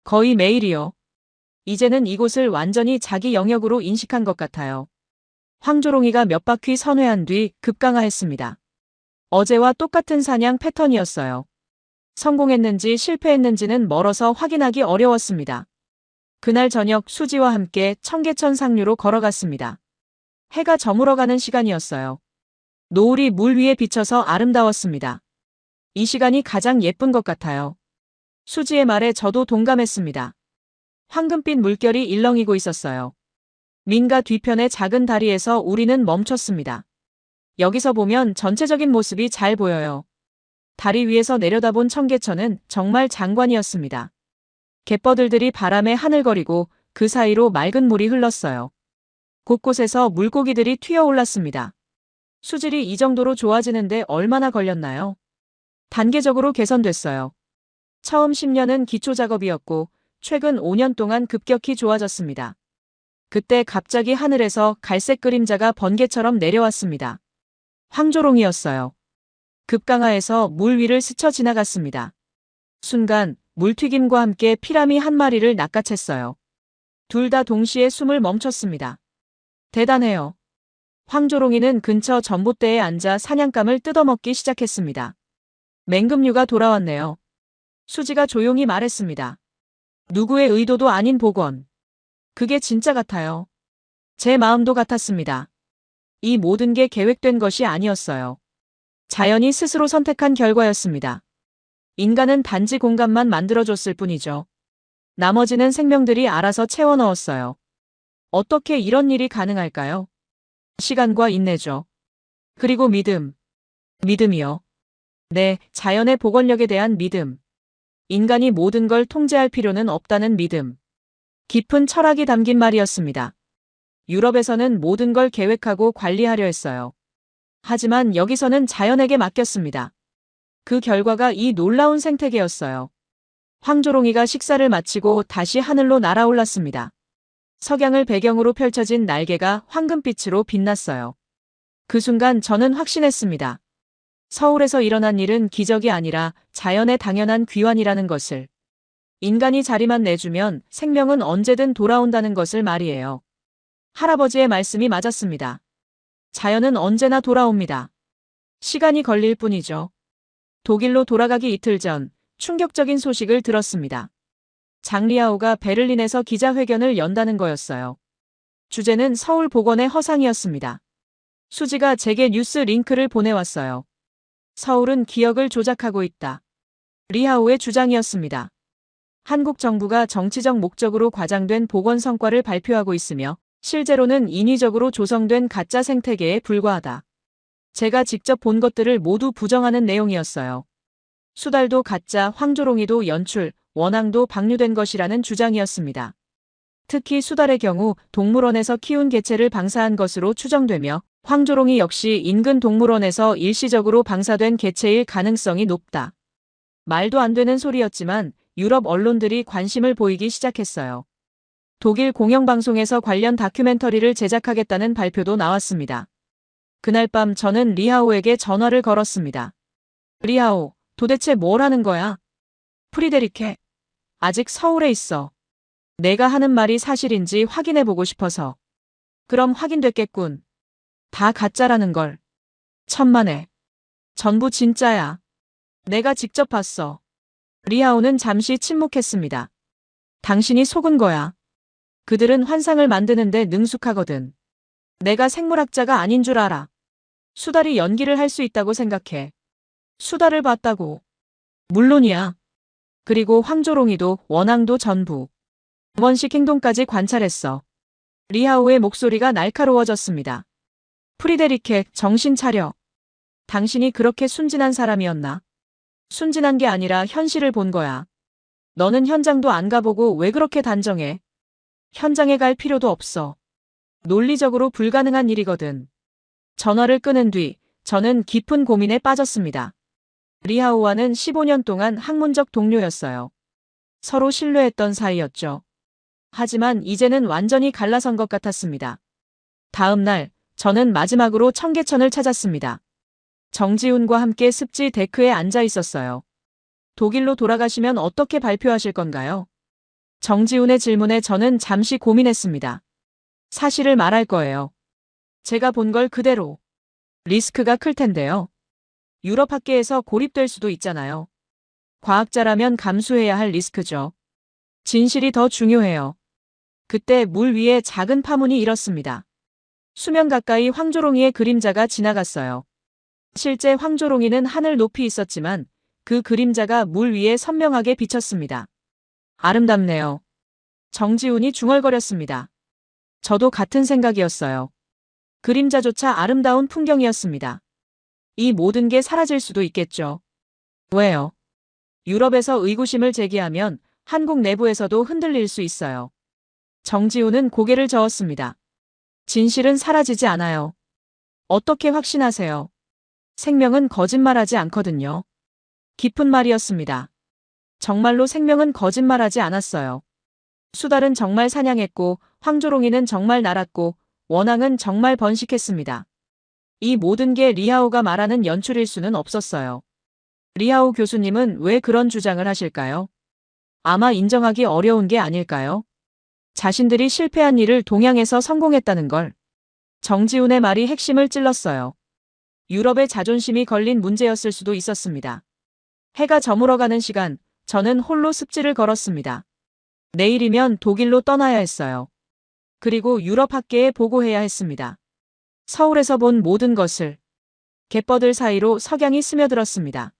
거의 매일이요. 이제는 이곳을 완전히 자기 영역으로 인식한 것 같아요. 황조롱이가 몇 바퀴 선회한 뒤 급강하했습니다. 어제와 똑같은 사냥 패턴이었어요. 성공했는지 실패했는지는 멀어서 확인하기 어려웠습니다. 그날 저녁 수지와 함께 청계천 상류로 걸어갔습니다. 해가 저물어가는 시간이었어요. 노을이 물 위에 비쳐서 아름다웠습니다. 이 시간이 가장 예쁜 것 같아요. 수지의 말에 저도 동감했습니다. 황금빛 물결이 일렁이고 있었어요. 민가 뒤편의 작은 다리에서 우리는 멈췄습니다. 여기서 보면 전체적인 모습이 잘 보여요. 다리 위에서 내려다본 청계천은 정말 장관이었습니다. 갯버들들이 바람에 하늘거리고 그 사이로 맑은 물이 흘렀어요. 곳곳에서 물고기들이 튀어올랐습니다. 수질이 이 정도로 좋아지는데 얼마나 걸렸나요? 단계적으로 개선됐어요. 처음 10년은 기초 작업이었고 최근 5년 동안 급격히 좋아졌습니다. 그때 갑자기 하늘에서 갈색 그림자가 번개처럼 내려왔습니다. 황조롱이었어요. 급강하에서 물 위를 스쳐 지나갔습니다. 순간 물튀김과 함께 피라미 한 마리를 낚아챘어요. 둘 다 동시에 숨을 멈췄습니다. 대단해요. 황조롱이는 근처 전봇대에 앉아 사냥감을 뜯어먹기 시작했습니다. 맹금류가 돌아왔네요. 수지가 조용히 말했습니다. 누구의 의도도 아닌 복원. 그게 진짜 같아요. 제 마음도 같았습니다. 이 모든 게 계획된 것이 아니었어요. 자연이 스스로 선택한 결과였습니다. 인간은 단지 공간만 만들어줬을 뿐이죠. 나머지는 생명들이 알아서 채워 넣었어요. 어떻게 이런 일이 가능할까요? 시간과 인내죠. 그리고 믿음. 믿음이요. 네, 자연의 복원력에 대한 믿음. 인간이 모든 걸 통제할 필요는 없다는 믿음. 깊은 철학이 담긴 말이었습니다. 유럽에서는 모든 걸 계획하고 관리하려 했어요. 하지만 여기서는 자연에게 맡겼습니다. 그 결과가 이 놀라운 생태계였어요. 황조롱이가 식사를 마치고 다시 하늘로 날아올랐습니다. 석양을 배경으로 펼쳐진 날개가 황금빛으로 빛났어요. 그 순간 저는 확신했습니다. 서울에서 일어난 일은 기적이 아니라 자연의 당연한 귀환이라는 것을. 인간이 자리만 내주면 생명은 언제든 돌아온다는 것을 말이에요. 할아버지의 말씀이 맞았습니다. 자연은 언제나 돌아옵니다. 시간이 걸릴 뿐이죠. 독일로 돌아가기 이틀 전 충격적인 소식을 들었습니다. 장리아오가 베를린에서 기자회견을 연다는 거였어요. 주제는 서울 복원의 허상이었습니다. 수지가 제게 뉴스 링크를 보내왔어요. 서울은 기억을 조작하고 있다. 리하오의 주장이었습니다. 한국 정부가 정치적 목적으로 과장된 복원 성과를 발표하고 있으며 실제로는 인위적으로 조성된 가짜 생태계에 불과하다. 제가 직접 본 것들을 모두 부정하는 내용이었어요. 수달도 가짜, 황조롱이도 연출, 원앙도 방류된 것이라는 주장이었습니다. 특히 수달의 경우 동물원에서 키운 개체를 방사한 것으로 추정되며 황조롱이 역시 인근 동물원에서 일시적으로 방사된 개체일 가능성이 높다. 말도 안 되는 소리였지만 유럽 언론들이 관심을 보이기 시작했어요. 독일 공영방송에서 관련 다큐멘터리를 제작하겠다는 발표도 나왔습니다. 그날 밤 저는 리하오에게 전화를 걸었습니다. 리하오, 도대체 뭘 하는 거야? 프리데리케, 아직 서울에 있어. 내가 하는 말이 사실인지 확인해보고 싶어서. 그럼 확인됐겠군. 다 가짜라는 걸. 천만에. 전부 진짜야. 내가 직접 봤어. 리하오는 잠시 침묵했습니다. 당신이 속은 거야. 그들은 환상을 만드는데 능숙하거든. 내가 생물학자가 아닌 줄 알아. 수달이 연기를 할 수 있다고 생각해. 수달을 봤다고. 물론이야. 그리고 황조롱이도 원앙도 전부. 원식 행동까지 관찰했어. 리하오의 목소리가 날카로워졌습니다. 프리데리케, 정신 차려. 당신이 그렇게 순진한 사람이었나? 순진한 게 아니라 현실을 본 거야. 너는 현장도 안 가보고 왜 그렇게 단정해? 현장에 갈 필요도 없어. 논리적으로 불가능한 일이거든. 전화를 끊은 뒤 저는 깊은 고민에 빠졌습니다. 리하오와는 15년 동안 학문적 동료였어요. 서로 신뢰했던 사이였죠. 하지만 이제는 완전히 갈라선 것 같았습니다. 다음 날 저는 마지막으로 청계천을 찾았습니다. 정지훈과 함께 습지 데크에 앉아 있었어요. 독일로 돌아가시면 어떻게 발표하실 건가요? 정지훈의 질문에 저는 잠시 고민했습니다. 사실을 말할 거예요. 제가 본 걸 그대로. 리스크가 클 텐데요. 유럽 학계에서 고립될 수도 있잖아요. 과학자라면 감수해야 할 리스크죠. 진실이 더 중요해요. 그때 물 위에 작은 파문이 일었습니다. 수면 가까이 황조롱이의 그림자가 지나갔어요. 실제 황조롱이는 하늘 높이 있었지만 그 그림자가 물 위에 선명하게 비쳤습니다. 아름답네요. 정지훈이 중얼거렸습니다. 저도 같은 생각이었어요. 그림자조차 아름다운 풍경이었습니다. 이 모든 게 사라질 수도 있겠죠. 왜요? 유럽에서 의구심을 제기하면 한국 내부에서도 흔들릴 수 있어요. 정지훈은 고개를 저었습니다. 진실은 사라지지 않아요. 어떻게 확신하세요? 생명은 거짓말하지 않거든요. 깊은 말이었습니다. 정말로 생명은 거짓말하지 않았어요. 수달은 정말 사냥했고 황조롱이는 정말 날았고 원앙은 정말 번식했습니다. 이 모든 게 리하오가 말하는 연출일 수는 없었어요. 리하오 교수님은 왜 그런 주장을 하실까요? 아마 인정하기 어려운 게 아닐까요? 자신들이 실패한 일을 동양에서 성공했다는 걸. 정지훈의 말이 핵심을 찔렀어요. 유럽의 자존심이 걸린 문제였을 수도 있었습니다. 해가 저물어가는 시간, 저는 홀로 습지를 걸었습니다. 내일이면 독일로 떠나야 했어요. 그리고 유럽 학계에 보고해야 했습니다. 서울에서 본 모든 것을. 갯벌들 사이로 석양이 스며들었습니다.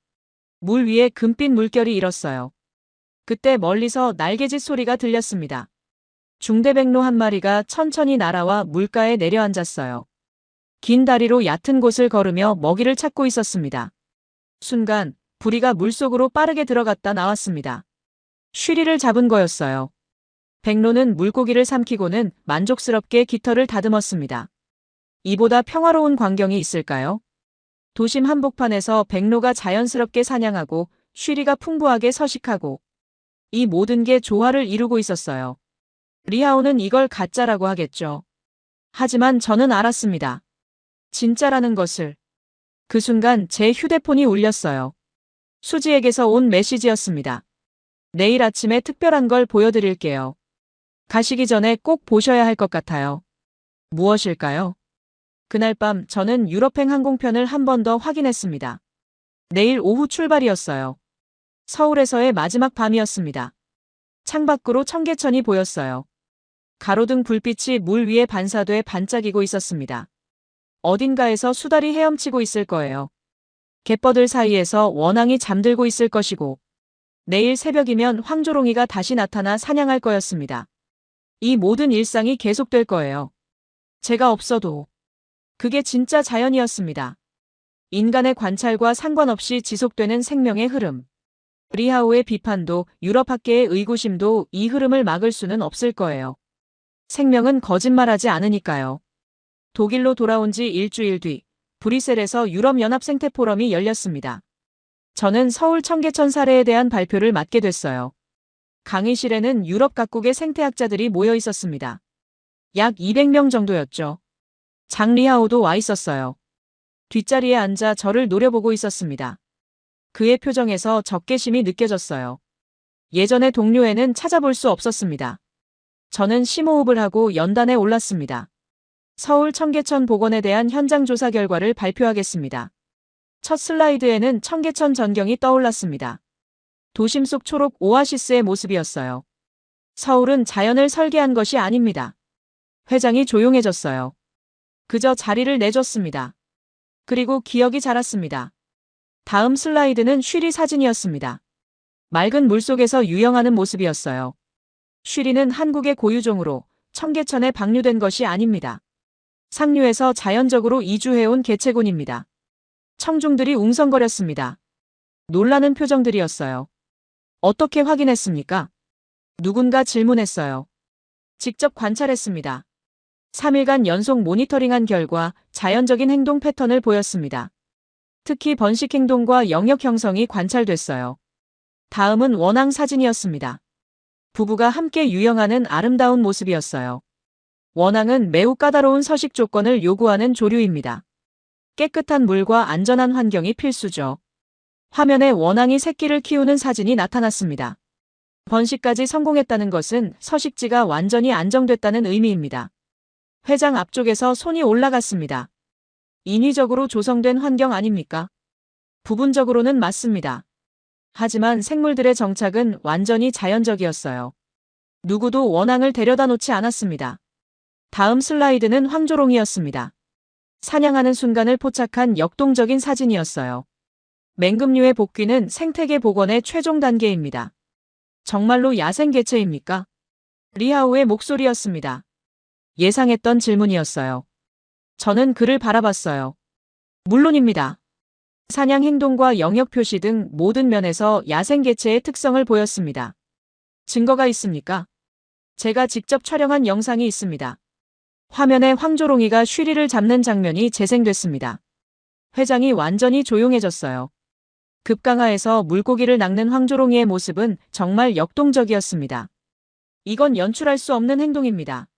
물 위에 금빛 물결이 일었어요. 그때 멀리서 날개짓 소리가 들렸습니다. 중대백로 한 마리가 천천히 날아와 물가에 내려앉았어요. 긴 다리로 얕은 곳을 걸으며 먹이를 찾고 있었습니다. 순간 부리가 물속으로 빠르게 들어갔다 나왔습니다. 쉬리를 잡은 거였어요. 백로는 물고기를 삼키고는 만족스럽게 깃털을 다듬었습니다. 이보다 평화로운 광경이 있을까요? 도심 한복판에서 백로가 자연스럽게 사냥하고 쉬리가 풍부하게 서식하고 이 모든 게 조화를 이루고 있었어요. 리하오는 이걸 가짜라고 하겠죠. 하지만 저는 알았습니다. 진짜라는 것을. 그 순간 제 휴대폰이 울렸어요. 수지에게서 온 메시지였습니다. 내일 아침에 특별한 걸 보여드릴게요. 가시기 전에 꼭 보셔야 할 것 같아요. 무엇일까요? 그날 밤 저는 유럽행 항공편을 한 번 더 확인했습니다. 내일 오후 출발이었어요. 서울에서의 마지막 밤이었습니다. 창밖으로 청계천이 보였어요. 가로등 불빛이 물 위에 반사돼 반짝이고 있었습니다. 어딘가에서 수달이 헤엄치고 있을 거예요. 갯벌들 사이에서 원앙이 잠들고 있을 것이고, 내일 새벽이면 황조롱이가 다시 나타나 사냥할 거였습니다. 이 모든 일상이 계속될 거예요. 제가 없어도. 그게 진짜 자연이었습니다. 인간의 관찰과 상관없이 지속되는 생명의 흐름. 리하우의 비판도 유럽학계의 의구심도 이 흐름을 막을 수는 없을 거예요. 생명은 거짓말하지 않으니까요. 독일로 돌아온 지 일주일 뒤 브뤼셀에서 유럽연합 생태포럼이 열렸습니다. 저는 서울 청계천 사례에 대한 발표를 맡게 됐어요. 강의실에는 유럽 각국의 생태학자들이 모여 있었습니다. 약 200명 정도였죠. 장 리하우도 와 있었어요. 뒷자리에 앉아 저를 노려보고 있었습니다. 그의 표정에서 적개심이 느껴졌어요. 예전의 동료애는 찾아볼 수 없었습니다. 저는 심호흡을 하고 연단에 올랐습니다. 서울 청계천 복원에 대한 현장 조사 결과를 발표하겠습니다. 첫 슬라이드에는 청계천 전경이 떠올랐습니다. 도심 속 초록 오아시스의 모습이었어요. 서울은 자연을 설계한 것이 아닙니다. 회장이 조용해졌어요. 그저 자리를 내줬습니다. 그리고 기억이 자랐습니다. 다음 슬라이드는 쉬리 사진이었습니다. 맑은 물속에서 유영하는 모습이었어요. 쉬리는 한국의 고유종으로 청계천에 방류된 것이 아닙니다. 상류에서 자연적으로 이주해온 개체군입니다. 청중들이 웅성거렸습니다. 놀라는 표정들이었어요. 어떻게 확인했습니까? 누군가 질문했어요. 직접 관찰했습니다. 3일간 연속 모니터링한 결과 자연적인 행동 패턴을 보였습니다. 특히 번식 행동과 영역 형성이 관찰됐어요. 다음은 원앙 사진이었습니다. 부부가 함께 유영하는 아름다운 모습이었어요. 원앙은 매우 까다로운 서식 조건을 요구하는 조류입니다. 깨끗한 물과 안전한 환경이 필수죠. 화면에 원앙이 새끼를 키우는 사진이 나타났습니다. 번식까지 성공했다는 것은 서식지가 완전히 안정됐다는 의미입니다. 회장 앞쪽에서 손이 올라갔습니다. 인위적으로 조성된 환경 아닙니까? 부분적으로는 맞습니다. 하지만 생물들의 정착은 완전히 자연적이었어요. 누구도 원앙을 데려다 놓지 않았습니다. 다음 슬라이드는 황조롱이었습니다. 사냥하는 순간을 포착한 역동적인 사진이었어요. 맹금류의 복귀는 생태계 복원의 최종 단계입니다. 정말로 야생 개체입니까? 리하우의 목소리였습니다. 예상했던 질문이었어요. 저는 그를 바라봤어요. 물론입니다. 사냥 행동과 영역 표시 등 모든 면에서 야생 개체의 특성을 보였습니다. 증거가 있습니까? 제가 직접 촬영한 영상이 있습니다. 화면에 황조롱이가 쉬리를 잡는 장면이 재생됐습니다. 회장이 완전히 조용해졌어요. 급강하에서 물고기를 낚는 황조롱이의 모습은 정말 역동적이었습니다. 이건 연출할 수 없는 행동입니다.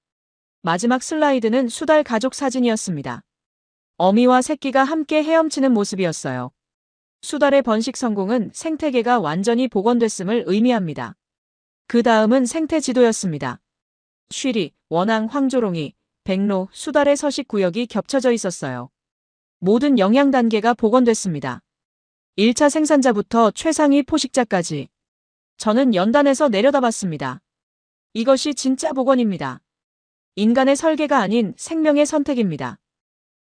마지막 슬라이드는 수달 가족 사진이었습니다. 어미와 새끼가 함께 헤엄치는 모습이었어요. 수달의 번식 성공은 생태계가 완전히 복원됐음을 의미합니다. 그 다음은 생태 지도였습니다. 쉬리, 원앙, 황조롱이, 백로, 수달의 서식 구역이 겹쳐져 있었어요. 모든 영양 단계가 복원됐습니다. 1차 생산자부터 최상위 포식자까지. 저는 연단에서 내려다봤습니다. 이것이 진짜 복원입니다. 인간의 설계가 아닌 생명의 선택입니다.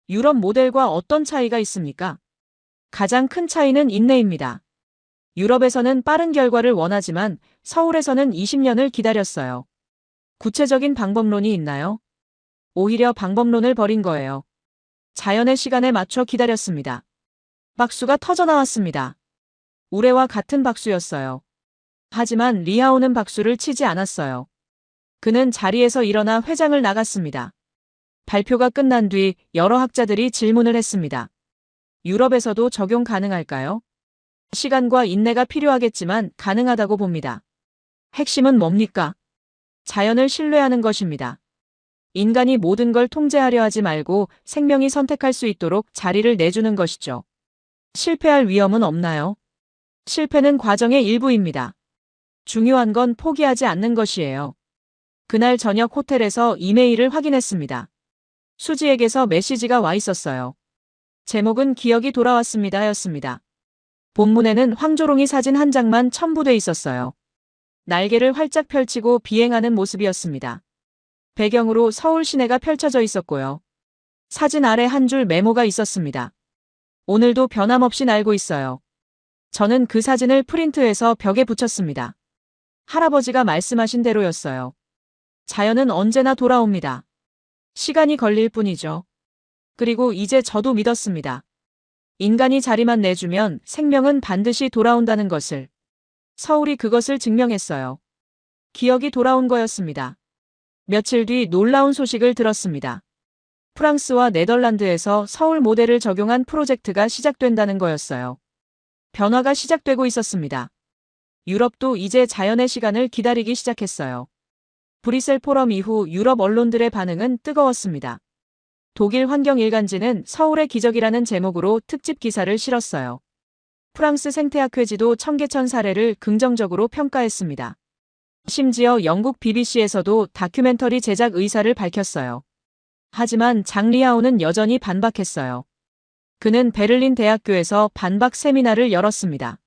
유럽 모델과 어떤 차이가 있습니까? 가장 큰 차이는 인내입니다. 유럽에서는 빠른 결과를 원하지만 서울에서는 20년을 기다렸어요. 구체적인 방법론이 있나요? 오히려 방법론을 버린 거예요. 자연의 시간에 맞춰 기다렸습니다. 박수가 터져나왔습니다. 우레와 같은 박수였어요. 하지만 리하우는 박수를 치지 않았어요. 그는 자리에서 일어나 회장을 나갔습니다. 발표가 끝난 뒤 여러 학자들이 질문을 했습니다. 유럽에서도 적용 가능할까요? 시간과 인내가 필요하겠지만 가능하다고 봅니다. 핵심은 뭡니까? 자연을 신뢰하는 것입니다. 인간이 모든 걸 통제하려 하지 말고 생명이 선택할 수 있도록 자리를 내주는 것이죠. 실패할 위험은 없나요? 실패는 과정의 일부입니다. 중요한 건 포기하지 않는 것이에요. 그날 저녁 호텔에서 이메일을 확인했습니다. 수지에게서 메시지가 와 있었어요. 제목은 기억이 돌아왔습니다 였습니다. 본문에는 황조롱이 사진 한 장만 첨부돼 있었어요. 날개를 활짝 펼치고 비행하는 모습이었습니다. 배경으로 서울 시내가 펼쳐져 있었고요. 사진 아래 한 줄 메모가 있었습니다. 오늘도 변함없이 날고 있어요. 저는 그 사진을 프린트해서 벽에 붙였습니다. 할아버지가 말씀하신 대로였어요. 자연은 언제나 돌아옵니다. 시간이 걸릴 뿐이죠. 그리고 이제 저도 믿었습니다. 인간이 자리만 내주면 생명은 반드시 돌아온다는 것을. 서울이 그것을 증명했어요. 기억이 돌아온 거였습니다. 며칠 뒤 놀라운 소식을 들었습니다. 프랑스와 네덜란드에서 서울 모델을 적용한 프로젝트가 시작된다는 거였어요. 변화가 시작되고 있었습니다. 유럽도 이제 자연의 시간을 기다리기 시작했어요. 브뤼셀 포럼 이후 유럽 언론들의 반응은 뜨거웠습니다. 독일 환경일간지는 서울의 기적이라는 제목으로 특집 기사를 실었어요. 프랑스 생태학회지도 청계천 사례를 긍정적으로 평가했습니다. 심지어 영국 BBC에서도 다큐멘터리 제작 의사를 밝혔어요. 하지만 장 리하우는 여전히 반박했어요. 그는 베를린 대학교에서 반박 세미나를 열었습니다.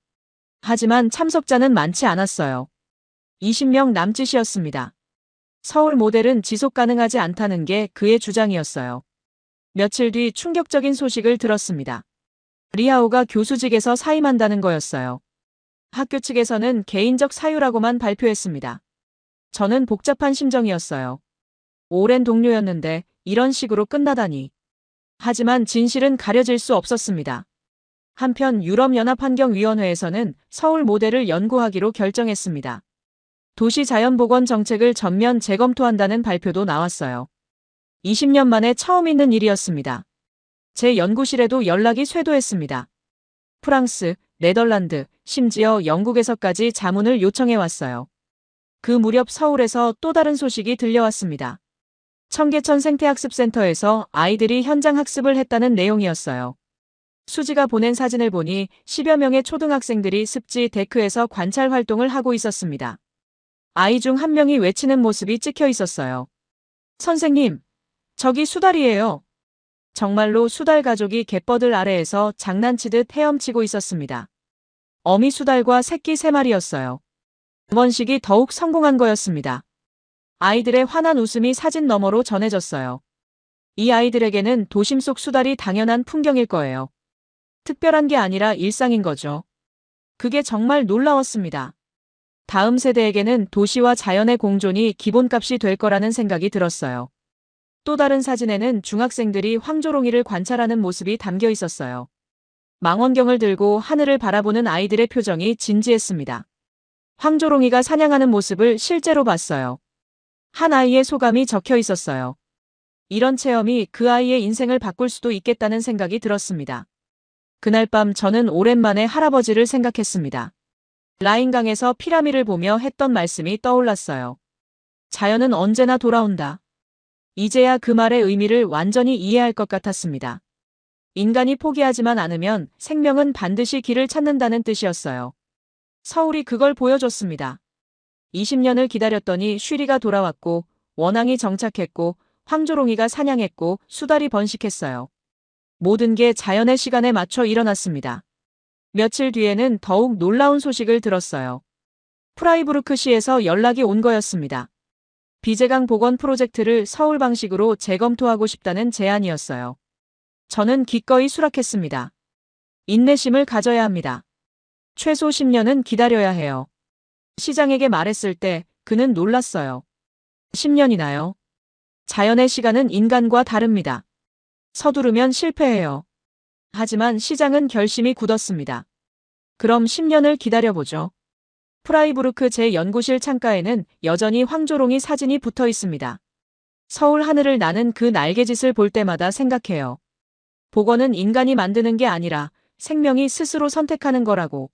하지만 참석자는 많지 않았어요. 20명 남짓이었습니다. 서울 모델은 지속 가능하지 않다는 게 그의 주장이었어요. 며칠 뒤 충격적인 소식을 들었습니다. 리하우가 교수직에서 사임한다는 거였어요. 학교 측에서는 개인적 사유라고만 발표했습니다. 저는 복잡한 심정이었어요. 오랜 동료였는데 이런 식으로 끝나다니. 하지만 진실은 가려질 수 없었습니다. 한편 유럽연합환경위원회에서는 서울 모델을 연구하기로 결정했습니다. 도시자연복원 정책을 전면 재검토한다는 발표도 나왔어요. 20년 만에 처음 있는 일이었습니다. 제 연구실에도 연락이 쇄도했습니다. 프랑스, 네덜란드, 심지어 영국에서까지 자문을 요청해 왔어요. 그 무렵 서울에서 또 다른 소식이 들려왔습니다. 청계천 생태학습센터에서 아이들이 현장 학습을 했다는 내용이었어요. 수지가 보낸 사진을 보니 10여 명의 초등학생들이 습지 데크에서 관찰 활동을 하고 있었습니다. 아이 중 한 명이 외치는 모습이 찍혀 있었어요. 선생님, 저기 수달이에요. 정말로 수달 가족이 갯벌들 아래에서 장난치듯 헤엄치고 있었습니다. 어미 수달과 새끼 3마리였어요. 번식이 더욱 성공한 거였습니다. 아이들의 환한 웃음이 사진 너머로 전해졌어요. 이 아이들에게는 도심 속 수달이 당연한 풍경일 거예요. 특별한 게 아니라 일상인 거죠. 그게 정말 놀라웠습니다. 다음 세대에게는 도시와 자연의 공존이 기본값이 될 거라는 생각이 들었어요. 또 다른 사진에는 중학생들이 황조롱이를 관찰하는 모습이 담겨 있었어요. 망원경을 들고 하늘을 바라보는 아이들의 표정이 진지했습니다. 황조롱이가 사냥하는 모습을 실제로 봤어요. 한 아이의 소감이 적혀 있었어요. 이런 체험이 그 아이의 인생을 바꿀 수도 있겠다는 생각이 들었습니다. 그날 밤 저는 오랜만에 할아버지를 생각했습니다. 라인강에서 피라미를 보며 했던 말씀이 떠올랐어요. 자연은 언제나 돌아온다. 이제야 그 말의 의미를 완전히 이해할 것 같았습니다. 인간이 포기하지만 않으면 생명은 반드시 길을 찾는다는 뜻이었어요. 서울이 그걸 보여줬습니다. 20년을 기다렸더니 쉬리가 돌아왔고 원앙이 정착했고 황조롱이가 사냥했고 수달이 번식했어요. 모든 게 자연의 시간에 맞춰 일어났습니다. 며칠 뒤에는 더욱 놀라운 소식을 들었어요. 프라이부르크시에서 연락이 온 거였습니다. 비제강 복원 프로젝트를 서울 방식으로 재검토하고 싶다는 제안이었어요. 저는 기꺼이 수락했습니다. 인내심을 가져야 합니다. 최소 10년은 기다려야 해요. 시장에게 말했을 때 그는 놀랐어요. 10년이나요? 자연의 시간은 인간과 다릅니다. 서두르면 실패해요. 하지만 시장은 결심이 굳었습니다. 그럼 10년을 기다려보죠. 프라이부르크 제 연구실 창가에는 여전히 황조롱이 사진이 붙어 있습니다. 서울 하늘을 나는 그 날개짓을 볼 때마다 생각해요. 복원은 인간이 만드는 게 아니라 생명이 스스로 선택하는 거라고.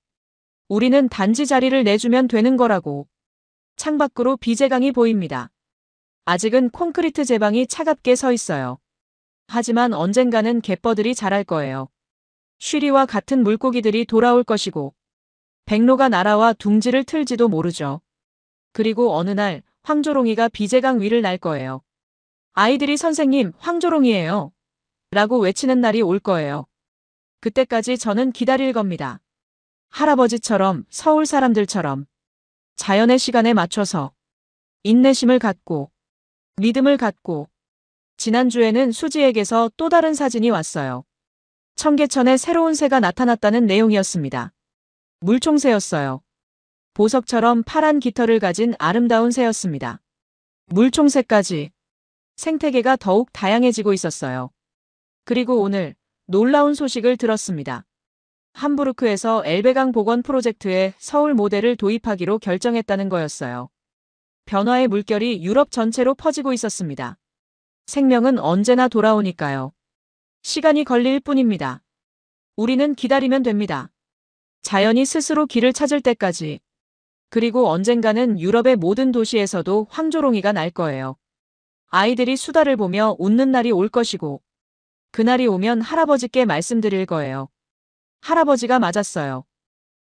우리는 단지 자리를 내주면 되는 거라고. 창밖으로 비제강이 보입니다. 아직은 콘크리트 제방이 차갑게 서 있어요. 하지만 언젠가는 갯벌들이 자랄 거예요. 쉬리와 같은 물고기들이 돌아올 것이고 백로가 날아와 둥지를 틀지도 모르죠. 그리고 어느 날 황조롱이가 비제강 위를 날 거예요. 아이들이 선생님, 황조롱이에요. 라고 외치는 날이 올 거예요. 그때까지 저는 기다릴 겁니다. 할아버지처럼, 서울 사람들처럼 자연의 시간에 맞춰서 인내심을 갖고 믿음을 갖고. 지난주에는 수지에게서 또 다른 사진이 왔어요. 청계천에 새로운 새가 나타났다는 내용이었습니다. 물총새였어요. 보석처럼 파란 깃털을 가진 아름다운 새였습니다. 물총새까지. 생태계가 더욱 다양해지고 있었어요. 그리고 오늘 놀라운 소식을 들었습니다. 함부르크에서 엘베강 복원 프로젝트에 서울 모델을 도입하기로 결정했다는 거였어요. 변화의 물결이 유럽 전체로 퍼지고 있었습니다. 생명은 언제나 돌아오니까요. 시간이 걸릴 뿐입니다. 우리는 기다리면 됩니다. 자연이 스스로 길을 찾을 때까지. 그리고 언젠가는 유럽의 모든 도시에서도 황조롱이가 날 거예요. 아이들이 수다를 보며 웃는 날이 올 것이고, 그날이 오면 할아버지께 말씀드릴 거예요. 할아버지가 맞았어요.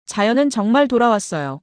자연은 정말 돌아왔어요.